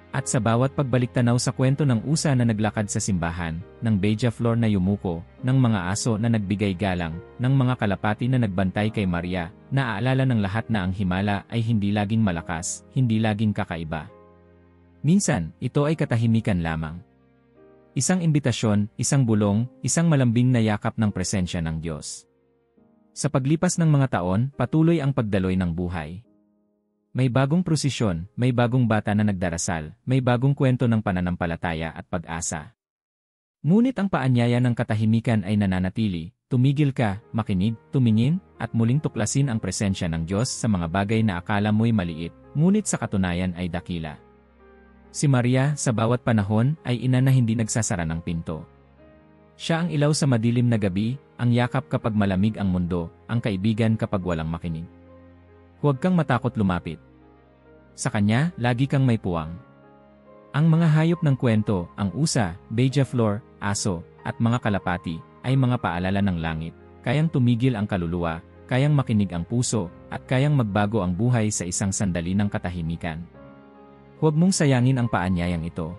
[SPEAKER 1] At sa bawat pagbalik-tanaw sa kwento ng usa na naglakad sa simbahan, ng beja flor na yumuko, ng mga aso na nagbigay galang, ng mga kalapati na nagbantay kay Maria, naaalala ng lahat na ang himala ay hindi laging malakas, hindi laging kakaiba. Minsan, ito ay katahimikan lamang. Isang imbitasyon, isang bulong, isang malambing na yakap ng presensya ng Diyos. Sa paglipas ng mga taon, patuloy ang pagdaloy ng buhay. May bagong prosesyon, may bagong bata na nagdarasal, may bagong kwento ng pananampalataya at pag-asa. Ngunit ang paanyaya ng katahimikan ay nananatili, tumigil ka, makinig, tumingin, at muling tuklasin ang presensya ng Diyos sa mga bagay na akala mo'y maliit, ngunit sa katunayan ay dakila. Si Maria, sa bawat panahon, ay ina na hindi nagsasara ng pinto. Siya ang ilaw sa madilim na gabi, ang yakap kapag malamig ang mundo, ang kaibigan kapag walang makinig. Huwag kang matakot lumapit. Sa kanya, lagi kang may puwang. Ang mga hayop ng kwento, ang usa, beja flor, aso, at mga kalapati, ay mga paalala ng langit, kayang tumigil ang kaluluwa, kayang makinig ang puso, at kayang magbago ang buhay sa isang sandali ng katahimikan. Huwag mong sayangin ang paanyayang ito.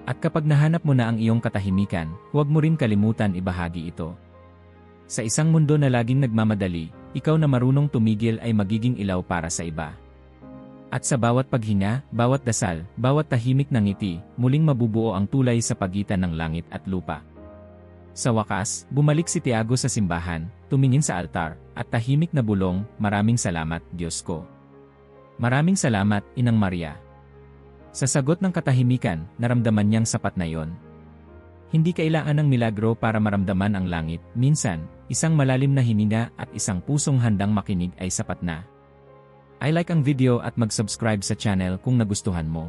[SPEAKER 1] At kapag nahanap mo na ang iyong katahimikan, huwag mo rin kalimutan ibahagi ito. Sa isang mundo na laging nagmamadali, ikaw na marunong tumigil ay magiging ilaw para sa iba. At sa bawat paghinga, bawat dasal, bawat tahimik na ngiti, muling mabubuo ang tulay sa pagitan ng langit at lupa. Sa wakas, bumalik si Tiago sa simbahan, tumingin sa altar, at tahimik na bulong, "Maraming salamat, Diyos ko. Maraming salamat, Inang Maria." Sa sagot ng katahimikan, naramdaman niyang sapat na yon. Hindi kailangan ng milagro para maramdaman ang langit, minsan, isang malalim na hininga at isang pusong handang makinig ay sapat na. I like ang video at mag-subscribe sa channel kung nagustuhan mo.